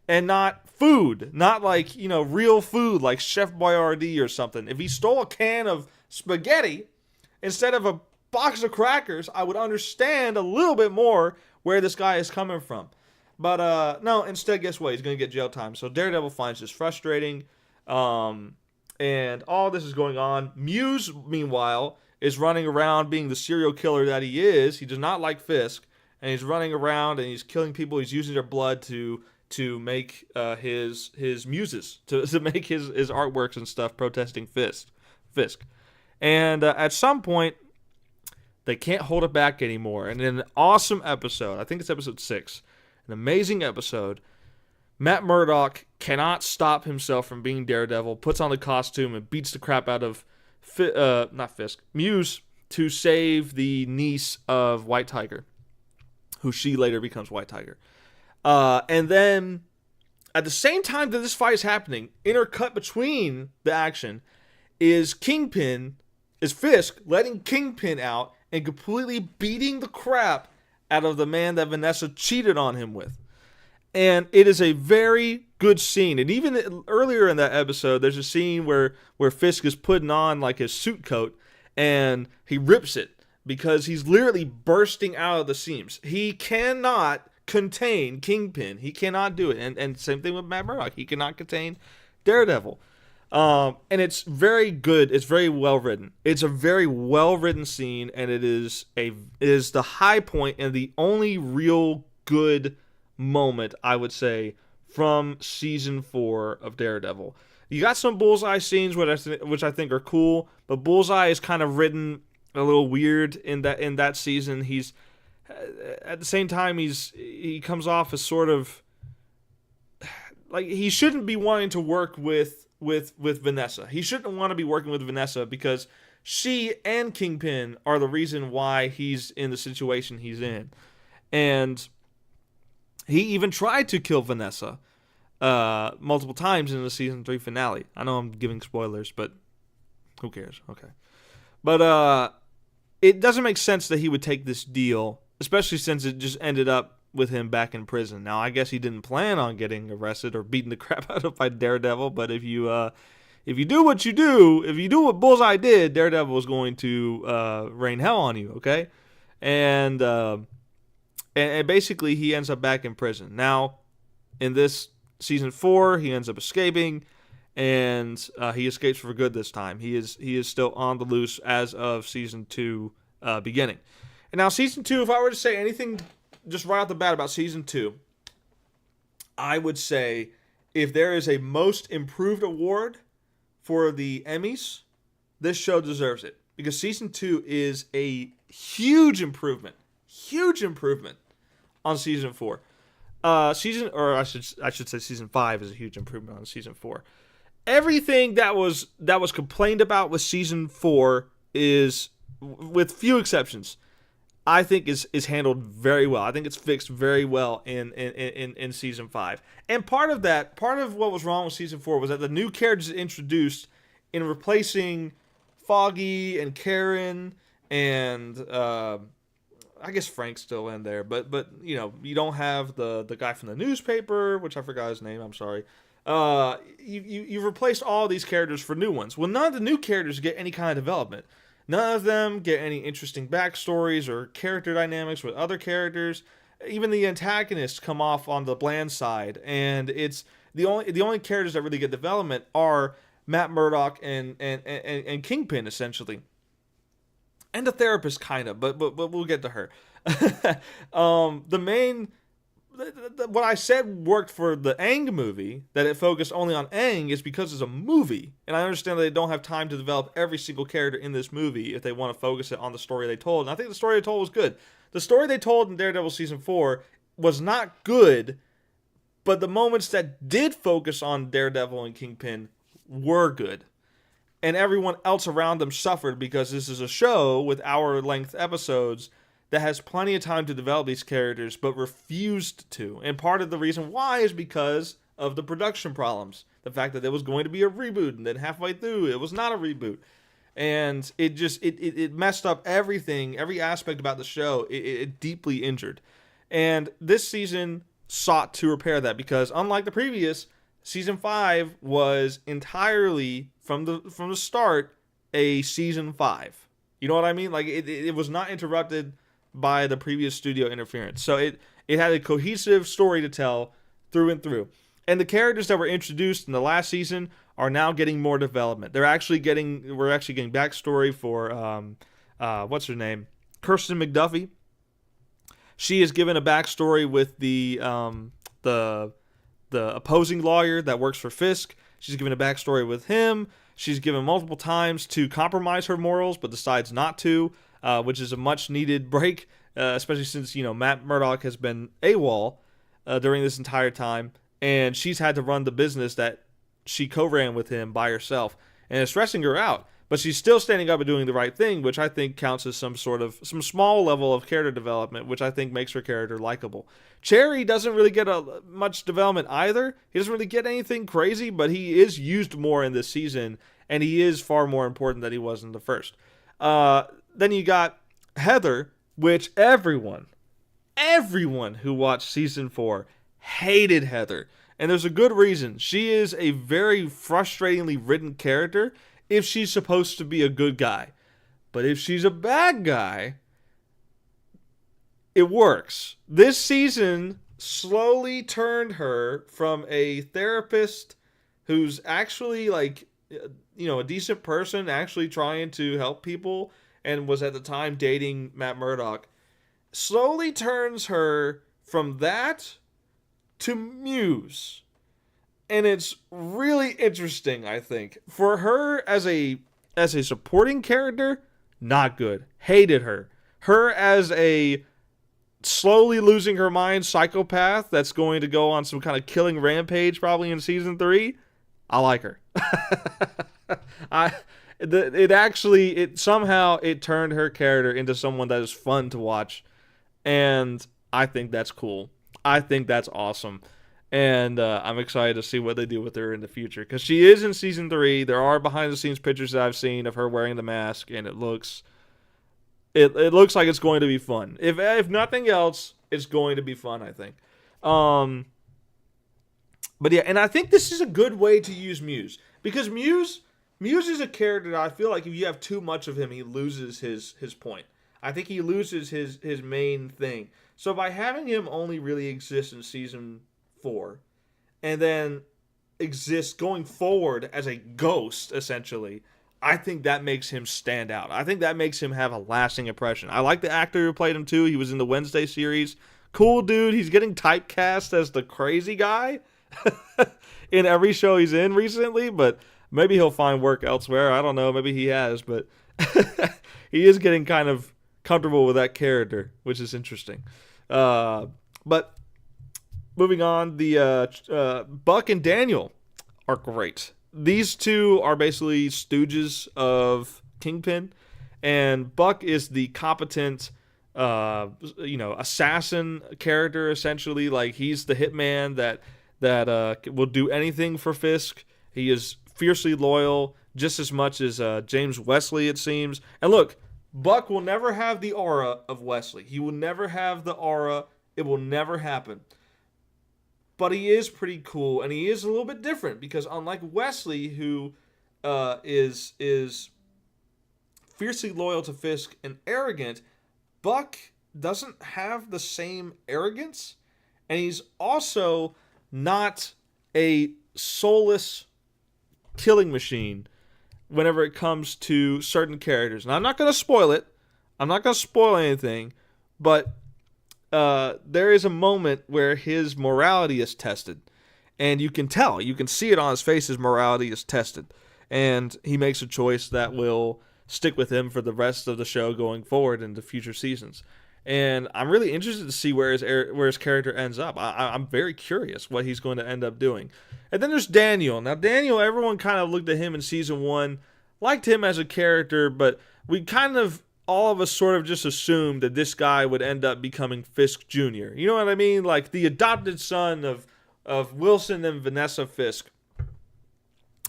S1: and not food. Not like, real food like Chef Boyardee or something. If he stole a can of spaghetti instead of a box of crackers, I would understand a little bit more where this guy is coming from. But no, instead, guess what? He's going to get jail time. So Daredevil finds this frustrating. And all this is going on. Muse, meanwhile, is running around being the serial killer that he is. He does not like Fisk. And he's running around and he's killing people. He's using their blood to make his muses, to make his artworks and stuff protesting Fisk. And at some point, they can't hold it back anymore. And in an awesome episode, I think it's episode 6, an amazing episode, Matt Murdock cannot stop himself from being Daredevil, puts on the costume and beats the crap out of Muse to save the niece of White Tiger, who she later becomes White Tiger. And then, at the same time that this fight is happening, intercut between the action, is Fisk letting Kingpin out and completely beating the crap out of the man that Vanessa cheated on him with. And it is a very good scene. And even earlier in that episode, there's a scene where Fisk is putting on like his suit coat and he rips it because he's literally bursting out of the seams. He cannot contain Kingpin. He cannot do it. And same thing with Matt Murdock. He cannot contain Daredevil. And it's very good. It's very well written. It's a very well written scene, and it is the high point and the only real good moment, I would say, from season 4 of Daredevil. You got some Bullseye scenes which I think are cool, but Bullseye is kind of written a little weird in that season. He's at the same time he comes off as sort of like he shouldn't be wanting to work with Vanessa. He shouldn't want to be working with Vanessa because she and Kingpin are the reason why he's in the situation he's in. And he even tried to kill Vanessa multiple times in the season 3 finale. I know I'm giving spoilers, but who cares? Okay. But it doesn't make sense that he would take this deal, especially since it just ended up with him back in prison. Now, I guess he didn't plan on getting arrested or beating the crap out of by Daredevil, but if you do what Bullseye did, Daredevil is going to rain hell on you, okay? And basically he ends up back in prison. Now, in this season 4, he ends up escaping, and he escapes for good this time. He is still on the loose as of season 2 beginning. And now season 2, if I were to say anything just right off the bat about season 2, I would say if there is a most improved award for the Emmys, this show deserves it. Because season 2 is a huge improvement on season 4. I should say season 5 is a huge improvement on season 4. Everything that was complained about with season 4 is, with few exceptions, I think is handled very well. I think it's fixed very well in season 5. And part of what was wrong with season 4 was that the new characters introduced in replacing Foggy and Karen and I guess Frank's still in there, but you don't have the guy from the newspaper, which I forgot his name. I'm sorry. You've replaced all these characters for new ones. Well, none of the new characters get any kind of development. None of them get any interesting backstories or character dynamics with other characters. Even the antagonists come off on the bland side, and it's the only characters that really get development are Matt Murdock and Kingpin, essentially, and the therapist, kind of, but we'll get to her. The main what I said worked for the Aang movie, that it focused only on Aang, is because it's a movie. And I understand that they don't have time to develop every single character in this movie if they want to focus it on the story they told. And I think the story they told was good. The story they told in Daredevil Season 4 was not good, but the moments that did focus on Daredevil and Kingpin were good. And everyone else around them suffered because this is a show with hour-length episodes that has plenty of time to develop these characters, but refused to. And part of the reason why is because of the production problems. The fact that there was going to be a reboot, and then halfway through, it was not a reboot. And it just, it messed up everything, every aspect about the show. It deeply injured. And this season sought to repair that, because unlike the previous, Season 5 was entirely, from the start, a Season 5. You know what I mean? Like, it was not interrupted by the previous studio interference. So it had a cohesive story to tell through and through. And the characters that were introduced in the last season are now getting more development. We're actually getting backstory for what's her name? Kirsten McDuffie. She is given a backstory with the opposing lawyer that works for Fisk. She's given a backstory with him. She's given multiple times to compromise her morals, but decides not to, which is a much needed break, especially since, Matt Murdock has been AWOL during this entire time, and she's had to run the business that she co-ran with him by herself, and it's stressing her out. But she's still standing up and doing the right thing, which I think counts as some small level of character development, which I think makes her character likable. Cherry doesn't really get much development either. He doesn't really get anything crazy, but he is used more in this season, and he is far more important than he was in the first. Then you got Heather, which everyone who watched Season 4 hated Heather. And there's a good reason. She is a very frustratingly written character if she's supposed to be a good guy. But if she's a bad guy, it works. This season slowly turned her from a therapist who's actually a decent person, actually trying to help people, and was at the time dating Matt Murdock, slowly turns her from that to Muse. And it's really interesting, I think. For her as a supporting character, not good. Hated her. Her as a slowly losing her mind psychopath that's going to go on some kind of killing rampage probably in Season 3, I like her. It turned her character into someone that is fun to watch, and I think that's cool. I think that's awesome. And I'm excited to see what they do with her in the future, because she is in Season 3. There are behind-the-scenes pictures that I've seen of her wearing the mask, and it looks like it's going to be fun. If nothing else, it's going to be fun, I think. But yeah, and I think this is a good way to use Muse, because Muse is a character that I feel like if you have too much of him, he loses his point. I think he loses his main thing. So by having him only really exist in Season 4, and then exist going forward as a ghost, essentially, I think that makes him stand out. I think that makes him have a lasting impression. I like the actor who played him too. He was in the Wednesday series. Cool dude. He's getting typecast as the crazy guy in every show he's in recently, but maybe he'll find work elsewhere. I don't know. Maybe he has, but he is getting kind of comfortable with that character, which is interesting. But moving on, the Buck and Daniel are great. These two are basically stooges of Kingpin, and Buck is the competent, assassin character, essentially. Like, he's the hitman that will do anything for Fisk. He is fiercely loyal, just as much as James Wesley, it seems. And look, Buck will never have the aura of Wesley. He will never have the aura. It will never happen. But he is pretty cool, and he is a little bit different, because unlike Wesley, who is fiercely loyal to Fisk and arrogant, Buck doesn't have the same arrogance, and he's also not a soulless killing machine whenever it comes to certain characters. Now, I'm not going to spoil it. I'm not going to spoil anything, but there is a moment where his morality is tested. And you can tell, you can see it on his face, his morality is tested. And he makes a choice that will stick with him for the rest of the show going forward into future seasons. And I'm really interested to see where his character ends up. I'm very curious what he's going to end up doing. And then there's Daniel. Now, Daniel, everyone kind of looked at him in season 1, liked him as a character, but we kind of, all of us sort of just assumed that this guy would end up becoming Fisk Jr. You know what I mean? Like the adopted son of Wilson and Vanessa Fisk,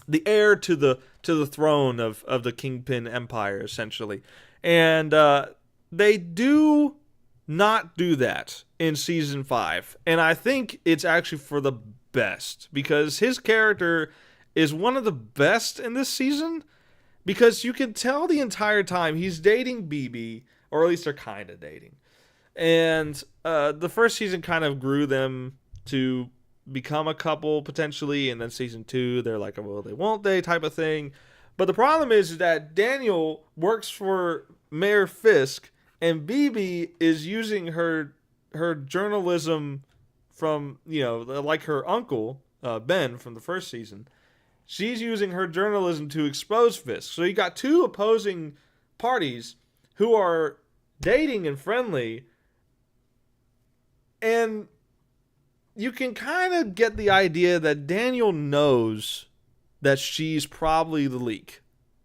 S1: the heir to the throne of the Kingpin Empire, essentially. And they do not do that in season 5, and I think it's actually for the best, because his character is one of the best in this season, because you can tell the entire time he's dating BB, or at least they're kind of dating. And the first season kind of grew them to become a couple potentially, and then season 2 they're like, well, they won't they type of thing. But the problem is that Daniel works for Mayor Fisk, and BB is using her journalism from, like her uncle Ben from the first season. She's using her journalism to expose Fisk. So you got two opposing parties who are dating and friendly, and you can kind of get the idea that Daniel knows that she's probably the leak.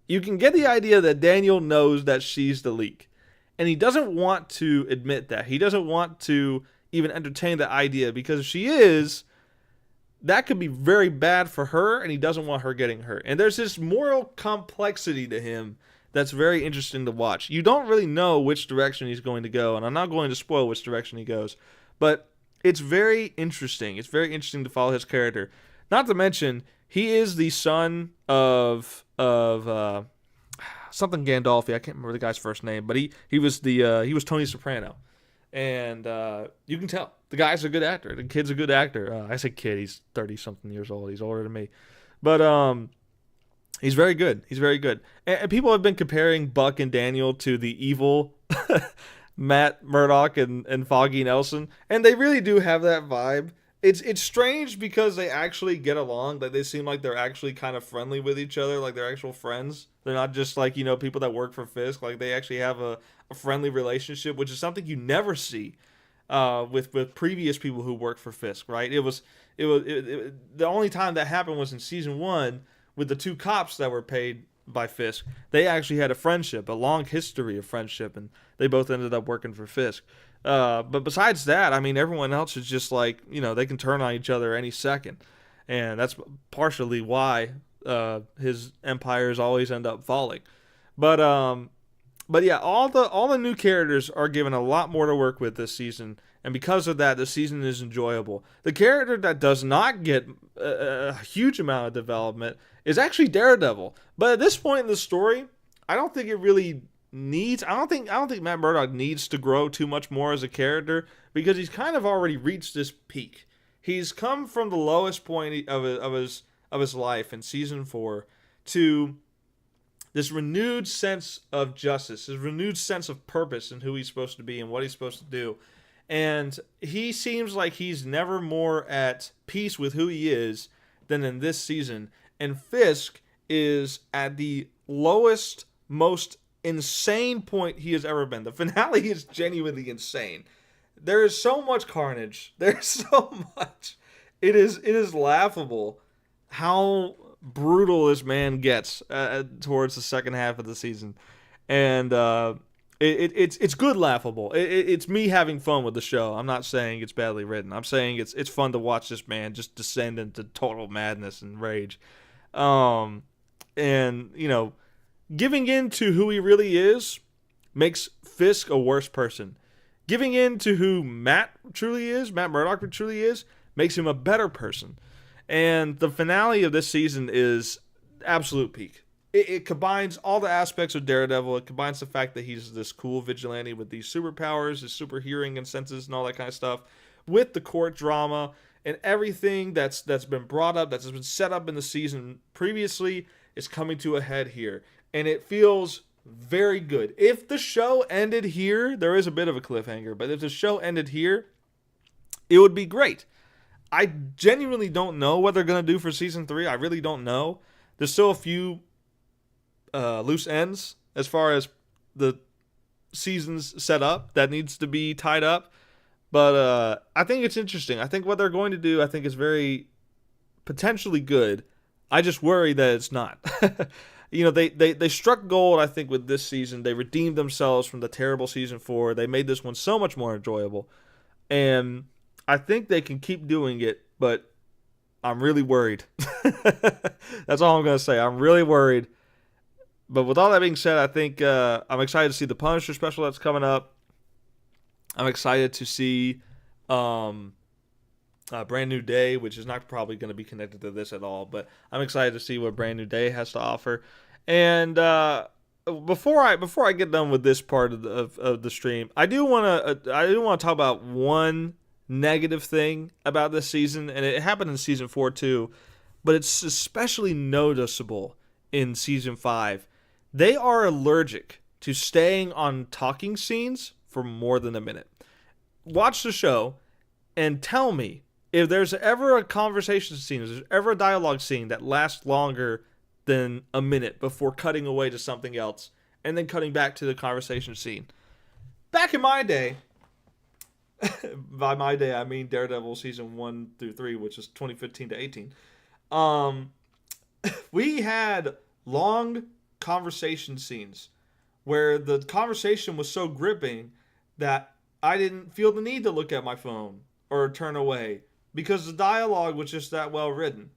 S1: You can get the idea that Daniel knows that she's the leak. And he doesn't want to admit that. He doesn't want to even entertain the idea, because if she is, that could be very bad for her, and he doesn't want her getting hurt. And there's this moral complexity to him that's very interesting to watch. You don't really know which direction he's going to go, and I'm not going to spoil which direction he goes, but it's very interesting. It's very interesting to follow his character. Not to mention, he is the son of something Gandolfi. I can't remember the guy's first name, but he was Tony Soprano, and you can tell the guy's a good actor. The kid's a good actor. I say kid, he's 30-something years old. He's older than me, but he's very good. He's very good. And people have been comparing Buck and Daniel to the evil Matt Murdock and Foggy Nelson, and they really do have that vibe. It's strange because they actually get along. Like, they seem like they're actually kind of friendly with each other, like they're actual friends. They're not just like, people that work for Fisk. Like, they actually have a friendly relationship, which is something you never see with previous people who work for Fisk, right? It was the only time that happened was in season 1 with the two cops that were paid by Fisk. They actually had a friendship, a long history of friendship, and they both ended up working for Fisk. But besides that, I mean, everyone else is just like, they can turn on each other any second. And that's partially why his empires always end up falling. But yeah, all the new characters are given a lot more to work with this season. And because of that, the season is enjoyable. The character that does not get a huge amount of development is actually Daredevil. But at this point in the story, I don't think it really needs. I don't think Matt Murdock needs to grow too much more as a character, because he's kind of already reached this peak. He's come from the lowest point of his life in season 4 to this renewed sense of justice, this renewed sense of purpose in who he's supposed to be and what he's supposed to do. And he seems like he's never more at peace with who he is than in this season. And Fisk is at the lowest, most insane point he has ever been. The finale is genuinely insane. There is so much carnage. There's so much. It is laughable how brutal this man gets towards the second half of the season. And it's good laughable. It's me having fun with the show. I'm not saying it's badly written. I'm saying it's fun to watch this man just descend into total madness and rage. And giving in to who he really is makes Fisk a worse person. Giving in to who Matt Murdock truly is, makes him a better person. And the finale of this season is absolute peak. It combines all the aspects of Daredevil. It combines the fact that he's this cool vigilante with these superpowers, his super hearing and senses and all that kind of stuff, with the court drama and everything that's been brought up, that's been set up in the season previously, is coming to a head here. And it feels very good. If the show ended here, there is a bit of a cliffhanger, but if the show ended here, it would be great. I genuinely don't know what they're going to do for season 3. I really don't know. There's still a few loose ends as far as the season's set up that needs to be tied up. But I think it's interesting. I think what they're going to do, I think is very potentially good. I just worry that it's not. They struck gold, I think, with this season. They redeemed themselves from the terrible season 4. They made this one so much more enjoyable. And I think they can keep doing it, but I'm really worried. That's all I'm going to say. I'm really worried. But with all that being said, I think I'm excited to see the Punisher special that's coming up. I'm excited to see Brand New Day, which is not probably going to be connected to this at all, but I'm excited to see what Brand New Day has to offer. And before I get done with this part of the stream, I do want to talk about one negative thing about this season, and it happened in season 4 too, but it's especially noticeable in season 5. They are allergic to staying on talking scenes for more than a minute. Watch the show and tell me if there's ever a conversation scene, if there's ever a dialogue scene that lasts longer than a minute before cutting away to something else and then cutting back to the conversation scene. Back in my day, by my day, I mean Daredevil season 1 through 3, which is 2015 to 18. We had long conversation scenes where the conversation was so gripping that I didn't feel the need to look at my phone or turn away because the dialogue was just that well written.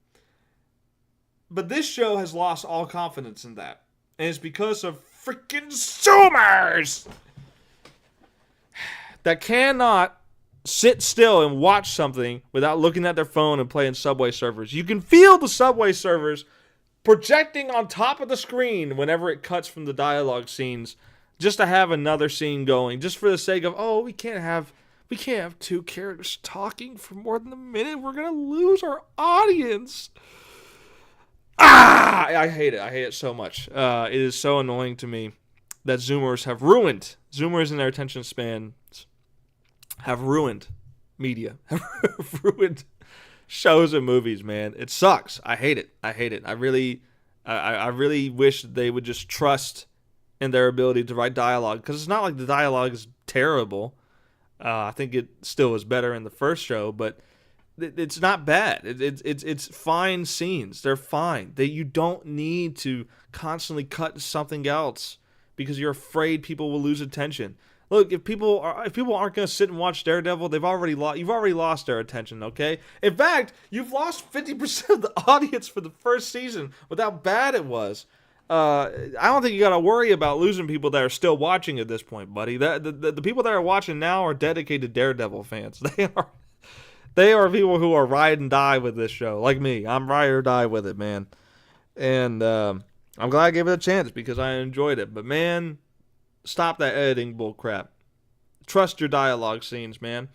S1: But this show has lost all confidence in that. And it's because of freaking Zoomers that cannot sit still and watch something without looking at their phone and playing Subway servers. You can feel the Subway servers projecting on top of the screen whenever it cuts from the dialogue scenes just to have another scene going, just for the sake of, we can't have 2 characters talking for more than a minute. We're going to lose our audience. I hate it. I hate it so much. It is so annoying to me that Zoomers in their attention span have ruined media, have ruined shows and movies, man. It sucks. I hate it. I really wish they would just trust in their ability to write dialogue, because it's not like the dialogue is terrible. I think it still is better in the first show, but it's not bad. It's fine scenes. They're fine. You don't need to constantly cut to something else because you're afraid people will lose attention. Look, if people aren't going to sit and watch Daredevil, you've already lost their attention, okay? In fact, you've lost 50% of the audience for the first season with how bad it was. I don't think you got to worry about losing people that are still watching at this point, buddy. The people that are watching now are dedicated Daredevil fans. They are people who are ride and die with this show, like me. I'm ride or die with it, man. And I'm glad I gave it a chance because I enjoyed it. But, man, stop that editing bull crap. Trust your dialogue scenes, man.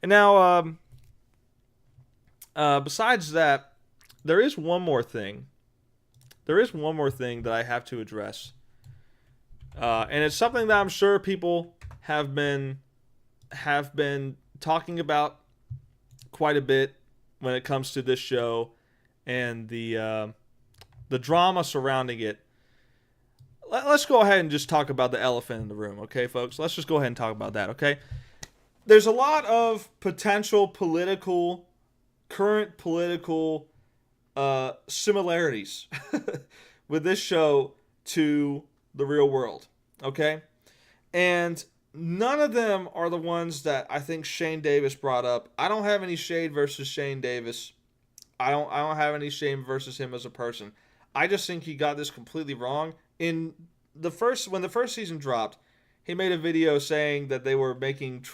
S1: And now, besides that, there is one more thing. That I have to address. And it's something that I'm sure people have been talking about quite a bit when it comes to this show and the drama surrounding it. Let's go ahead and just talk about the elephant in the room, okay, folks? Let's just go ahead and talk about that, okay? There's a lot of potential current political similarities with this show to the real world, okay? And none of them are the ones that I think Shane Davis brought up. I don't have any shade versus Shane Davis. I don't have any shame versus him as a person. I just think he got this completely wrong. When the first season dropped, he made a video saying that they were making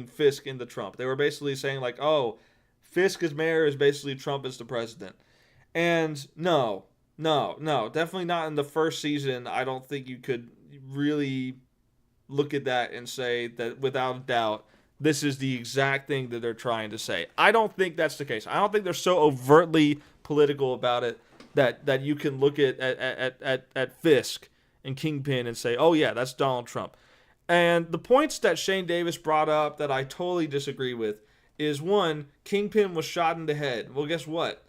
S1: Fisk into Trump. They were basically saying like, oh, Fisk as mayor is basically Trump as the president. And no, definitely not in the first season. I don't think you could really look at that and say that without a doubt, this is the exact thing that they're trying to say. I don't think that's the case. I don't think they're so overtly political about it that you can look at Fisk and Kingpin and say, oh yeah, that's Donald Trump. And the points that Shane Davis brought up that I totally disagree with is, one, Kingpin was shot in the head. Well, guess what?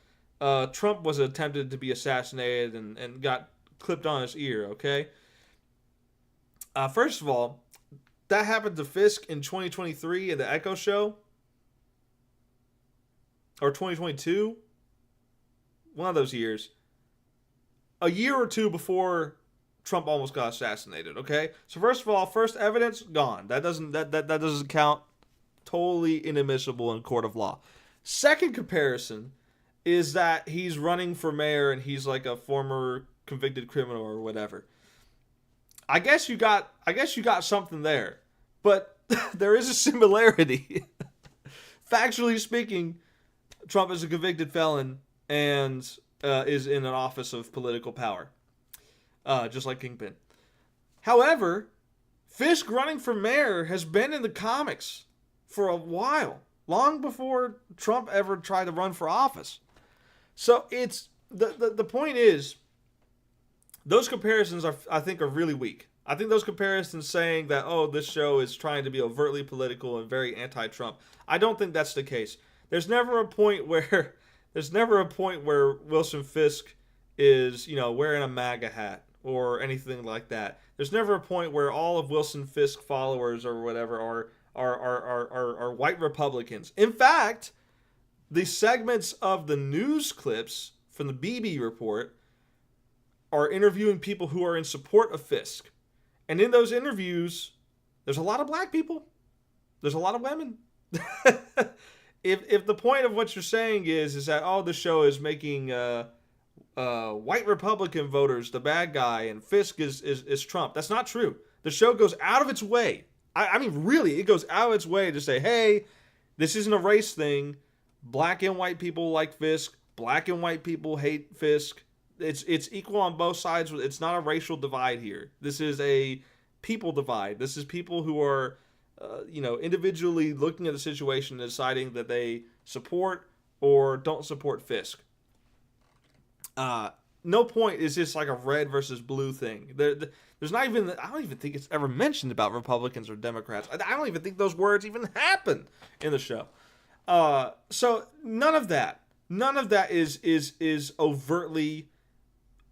S1: Trump was attempted to be assassinated and got clipped on his ear, okay? First of all, that happened to Fisk in 2023 in the Echo Show. Or 2022. One of those years. A year or two before Trump almost got assassinated, okay? So first of all, first evidence, gone. That doesn't count. Totally inadmissible in court of law. Second comparison is that he's running for mayor and he's like a former convicted criminal or whatever. I guess you got something there. But there is a similarity. Factually speaking, Trump is a convicted felon and is in an office of political power. Just like Kingpin. However, Fisk running for mayor has been in the comics for a while. Long before Trump ever tried to run for office. So it's the point is, those comparisons I think are really weak. I think those comparisons saying that, oh, this show is trying to be overtly political and very anti-Trump, I don't think that's the case. There's never a point where Wilson Fisk is, wearing a MAGA hat or anything like that. There's never a point where all of Wilson Fisk followers or whatever are white Republicans. In fact, the segments of the news clips from the BB report are interviewing people who are in support of Fisk. And in those interviews, there's a lot of black people. There's a lot of women. If the point of what you're saying is that, oh, the show is making white Republican voters the bad guy and Fisk is Trump, that's not true. The show goes out of its way. I mean, really, it goes out of its way to say, hey, this isn't a race thing. Black and white people like Fisk. Black and white people hate Fisk. It's equal on both sides. It's not a racial divide here. This is a people divide. This is people who are, individually looking at the situation and deciding that they support or don't support Fisk. No point is this like a red versus blue thing. There's not even, I don't even think it's ever mentioned about Republicans or Democrats. I don't even think those words even happen in the show. So none of that is overtly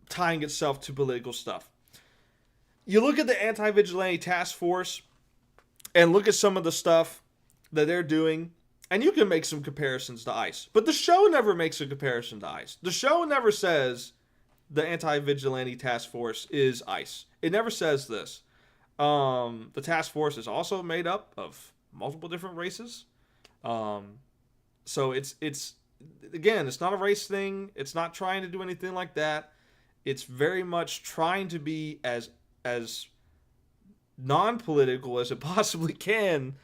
S1: tying itself to political stuff. You look at the anti-vigilante task force and look at some of the stuff that they're doing, and you can make some comparisons to ICE. But the show never makes a comparison to ICE. The show never says the anti-vigilante task force is ICE. It never says this. The task force is also made up of multiple different races. So it's again, it's not a race thing. It's not trying to do anything like that. It's very much trying to be as non-political as it possibly can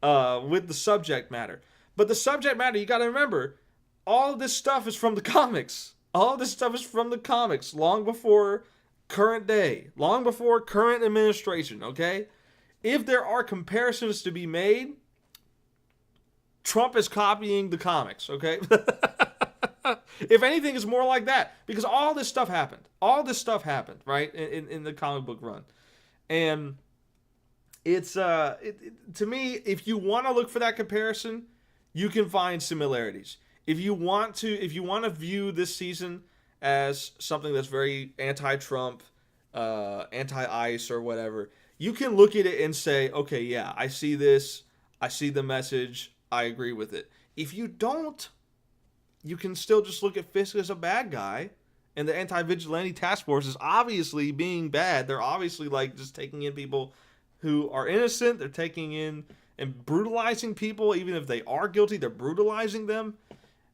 S1: with the subject matter. But the subject matter, you got to remember, all of this stuff is from the comics. All of this stuff is from the comics long before current day, long before current administration, okay? If there are comparisons to be made, Trump is copying the comics, okay? If anything, it's more like that. Because all this stuff happened. All this stuff happened, right, in the comic book run. And it's, to me, if you want to look for that comparison, you can find similarities. If you want to view this season as something that's very anti-Trump, anti-ICE or whatever, you can look at it and say, okay, yeah, I see this. I see the message. I agree with it. If you don't, you can still just look at Fisk as a bad guy, and the anti-vigilante task force is obviously being bad. They're obviously like just taking in people who are innocent. They're taking in and brutalizing people, even if they are guilty. They're brutalizing them,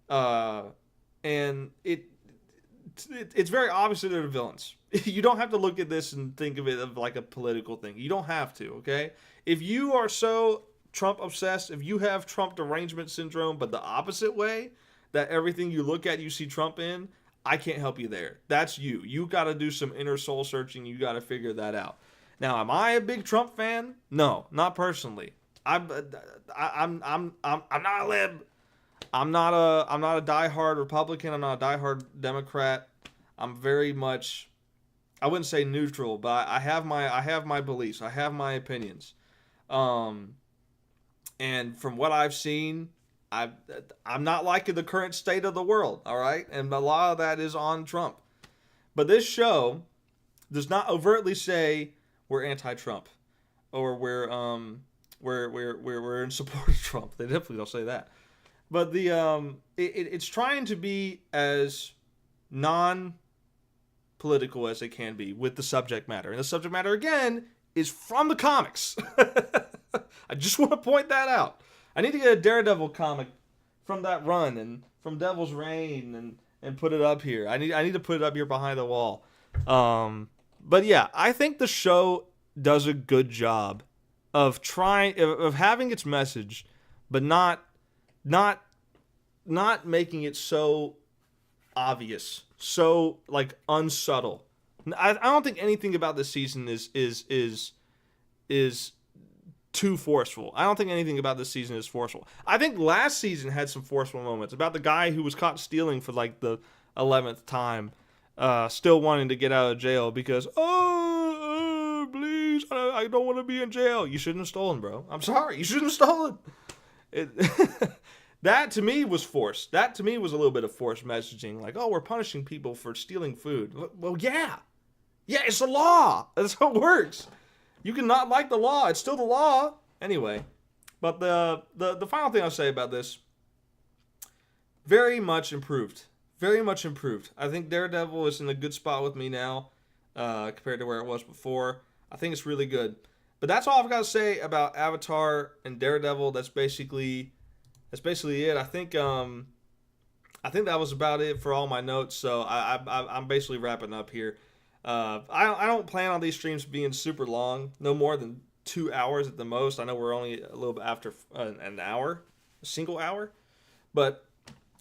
S1: and it's very obvious that they're the villains. You don't have to look at this and think of it as like a political thing. You don't have to. Okay, if you are so Trump obsessed, if you have Trump derangement syndrome, but the opposite way, that everything you look at you see Trump in, I can't help you there. That's you. You got to do some inner soul searching. You got to figure that out. Now, am I a big Trump fan? No, not personally. I'm not a lib. I'm not a diehard Republican. I'm not a diehard Democrat. I'm very much I wouldn't say neutral, but I have my beliefs. I have my opinions. Um, and from what I've seen, I I'm not liking the current state of the world. All right, and a lot of that is on Trump. But this show does not overtly say we're anti-Trump or we're in support of Trump. They definitely don't say that. But it's trying to be as non political as it can be with the subject matter. And the subject matter, again, is from the comics. I just want to point that out. I need to get a Daredevil comic from that run and from Devil's Reign and put it up here. I need to put it up here behind the wall. But yeah, I think the show does a good job of trying of having its message, but not making it so obvious, so like unsubtle. I don't think anything about this season is too forceful. I don't think anything about this season is forceful. I think last season had some forceful moments about the guy who was caught stealing for like the 11th time, still wanting to get out of jail because please, I don't want to be in jail. You shouldn't have stolen, bro. I'm sorry, you shouldn't have stolen. That to me was forced. That to me was a little bit of forced messaging, like, oh, we're punishing people for stealing food. Well, yeah, it's the law. That's how it works. You can not like the law. It's still the law. Anyway, but the final thing I'll say about this, very much improved. Very much improved. I think Daredevil is in a good spot with me now, compared to where it was before. I think it's really good. But that's all I've got to say about Avatar and Daredevil. That's basically it. I think that was about it for all my notes. So I'm basically wrapping up here. I don't plan on these streams being super long, no more than 2 hours at the most. I know we're only a little bit after an hour, a single hour, but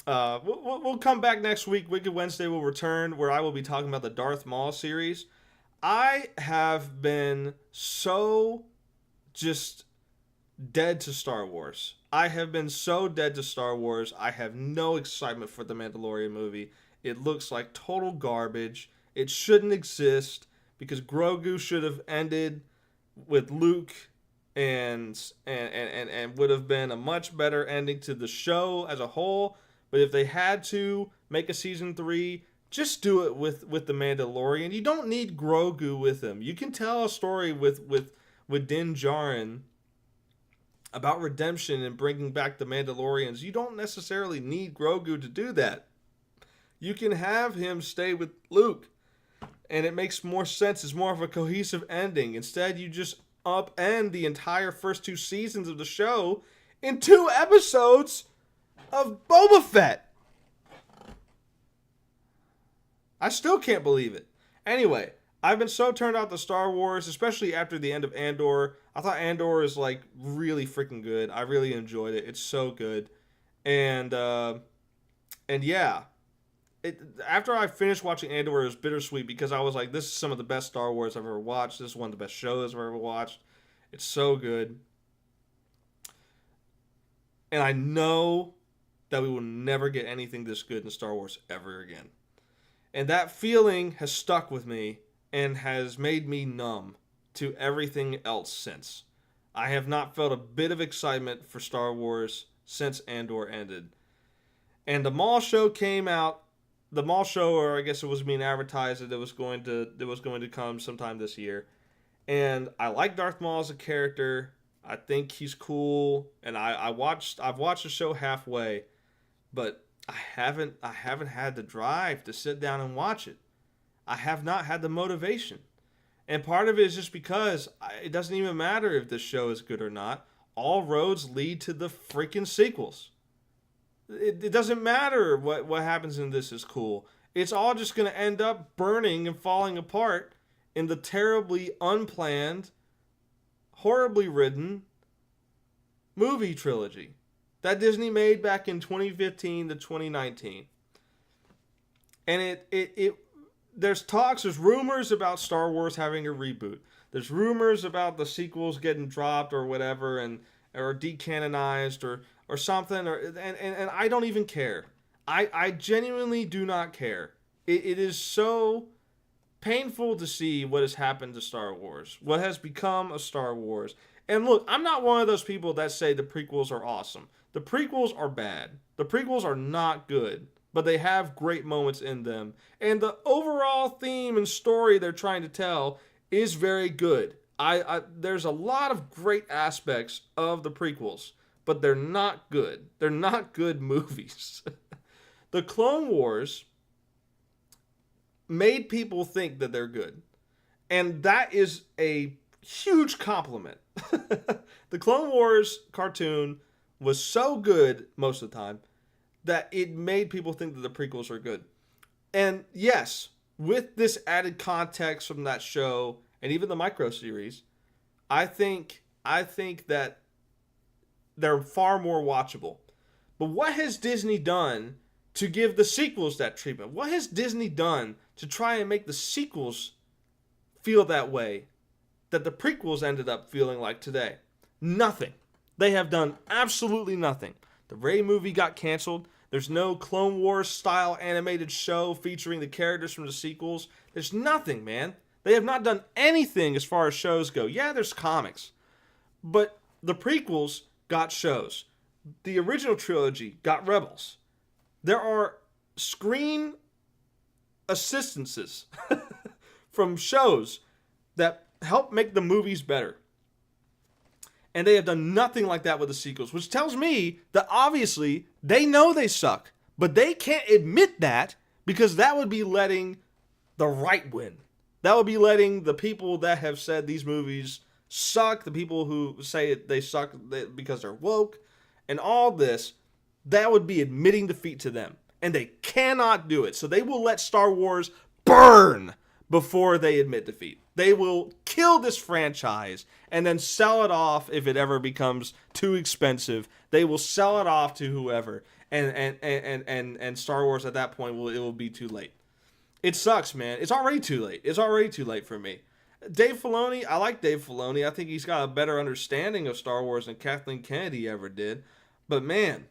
S1: we'll come back next week. Wicked Wednesday will return, where I will be talking about the Darth Maul series. I have been so just dead to Star Wars. I have been so dead to Star Wars. I have no excitement for the Mandalorian movie. It looks like total garbage. It shouldn't exist because Grogu should have ended with Luke and would have been a much better ending to the show as a whole. But if they had to make a season 3, just do it with the Mandalorian. You don't need Grogu with him. You can tell a story with Din Djarin about redemption and bringing back the Mandalorians. You don't necessarily need Grogu to do that. You can have him stay with Luke, and it makes more sense. It's more of a cohesive ending. Instead, you just upend the entire first 2 seasons of the show in 2 episodes of Boba Fett. I still can't believe it. Anyway, I've been so turned out to Star Wars, especially after the end of Andor. I thought Andor is like really freaking good. I really enjoyed it. It's so good. And yeah, after I finished watching Andor, it was bittersweet because I was like, this is some of the best Star Wars I've ever watched. This is one of the best shows I've ever watched. It's so good. And I know that we will never get anything this good in Star Wars ever again. And that feeling has stuck with me and has made me numb to everything else since. I have not felt a bit of excitement for Star Wars since Andor ended. And the Maul show came out. The Maul show, or I guess it was being advertised that it was going to come sometime this year. And I like Darth Maul as a character. I think he's cool. And I've watched the show halfway, but I haven't had the drive to sit down and watch it. I have not had the motivation. And part of it is just because it doesn't even matter if this show is good or not. All roads lead to the freaking sequels. It doesn't matter what happens in this is cool. It's all just going to end up burning and falling apart in the terribly unplanned, horribly written movie trilogy that Disney made back in 2015 to 2019. And there's rumors about Star Wars having a reboot. There's rumors about the sequels getting dropped or whatever, or decanonized or something, and I don't even care. I genuinely do not care. It is so painful to see what has happened to Star Wars, what has become of Star Wars. And look, I'm not one of those people that say the prequels are awesome. The prequels are bad. The prequels are not good, but they have great moments in them. And the overall theme and story they're trying to tell is very good. There's a lot of great aspects of the prequels, but they're not good. They're not good movies. The Clone Wars made people think that they're good. And that is a huge compliment. The Clone Wars cartoon was so good most of the time that it made people think that the prequels are good. And yes, with this added context from that show and even the micro series, I think that they're far more watchable. But what has Disney done to give the sequels that treatment? What has Disney done to try and make the sequels feel that way that the prequels ended up feeling like today? Nothing. They have done absolutely nothing. The Rey movie got canceled. There's no Clone Wars style animated show featuring the characters from the sequels. There's nothing, man. They have not done anything as far as shows go. Yeah, there's comics. But the prequels got shows. The original trilogy got Rebels. There are screen assistances from shows that help make the movies better. And they have done nothing like that with the sequels, which tells me that obviously they know they suck. But they can't admit that because that would be letting the right win. That would be letting the people that have said these movies suck, the people who say they suck because they're woke, and all this, that would be admitting defeat to them. And they cannot do it. So they will let Star Wars burn before they admit defeat. They will kill this franchise and then sell it off if it ever becomes too expensive. They will sell it off to whoever. And Star Wars at that point it will be too late. It sucks, man. It's already too late. It's already too late for me. Dave Filoni, I like Dave Filoni. I think he's got a better understanding of Star Wars than Kathleen Kennedy ever did. But man,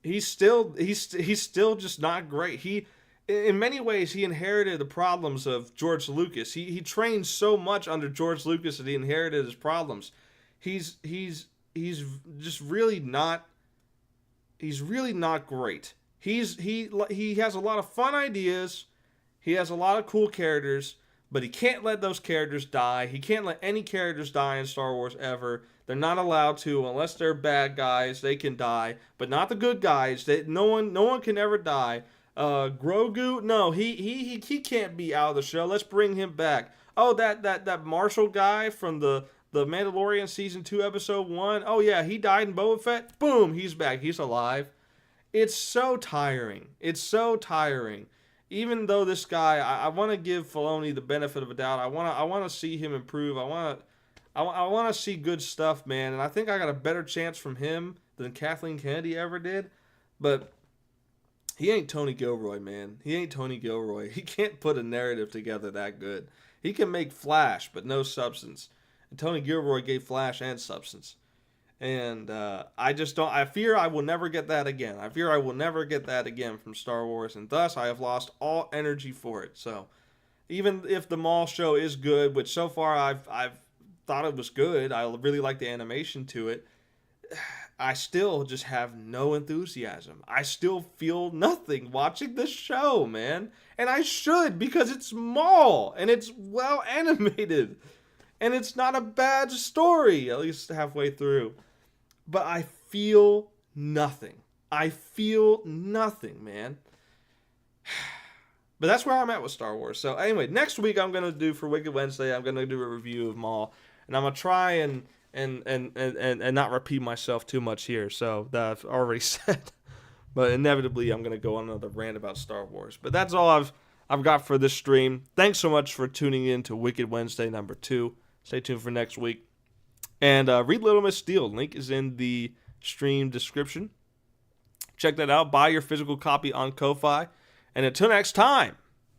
S1: he's still just not great. In many ways, he inherited the problems of George Lucas. He trained so much under George Lucas that he inherited his problems. He's just really not. He's really not great. He has a lot of fun ideas. He has a lot of cool characters, but he can't let those characters die. He can't let any characters die in Star Wars ever. They're not allowed to unless they're bad guys. They can die, but not the good guys. No one can ever die. Grogu, no, he can't be out of the show. Let's bring him back. Oh, that Marshall guy from the Mandalorian season 2 episode 1. Oh yeah, he died in Boba Fett. Boom, he's back. He's alive. It's so tiring. It's so tiring. Even though this guy, I want to give Filoni the benefit of a doubt. I want to see him improve. I want to see good stuff, man. And I think I got a better chance from him than Kathleen Kennedy ever did. But he ain't Tony Gilroy, man. He ain't Tony Gilroy. He can't put a narrative together that good. He can make flash, but no substance. And Tony Gilroy gave flash and substance. And I fear I will never get that again. I fear I will never get that again from Star Wars. And thus, I have lost all energy for it. So, even if the Maul show is good, which so far I've thought it was good. I really like the animation to it. I still just have no enthusiasm. I still feel nothing watching this show, man. And I should, because it's Maul, and it's well animated. And it's not a bad story, at least halfway through. But I feel nothing. I feel nothing, man. But that's where I'm at with Star Wars. So anyway, next week I'm going to do, for Wicked Wednesday, I'm going to do a review of Maul. And I'm going to try and not repeat myself too much here. So that I've already said. But inevitably I'm going to go on another rant about Star Wars. But that's all I've got for this stream. Thanks so much for tuning in to Wicked Wednesday number 2. Stay tuned for next week. And read Little Miss Steele. Link is in the stream description. Check that out. Buy your physical copy on Ko-Fi. And until next time,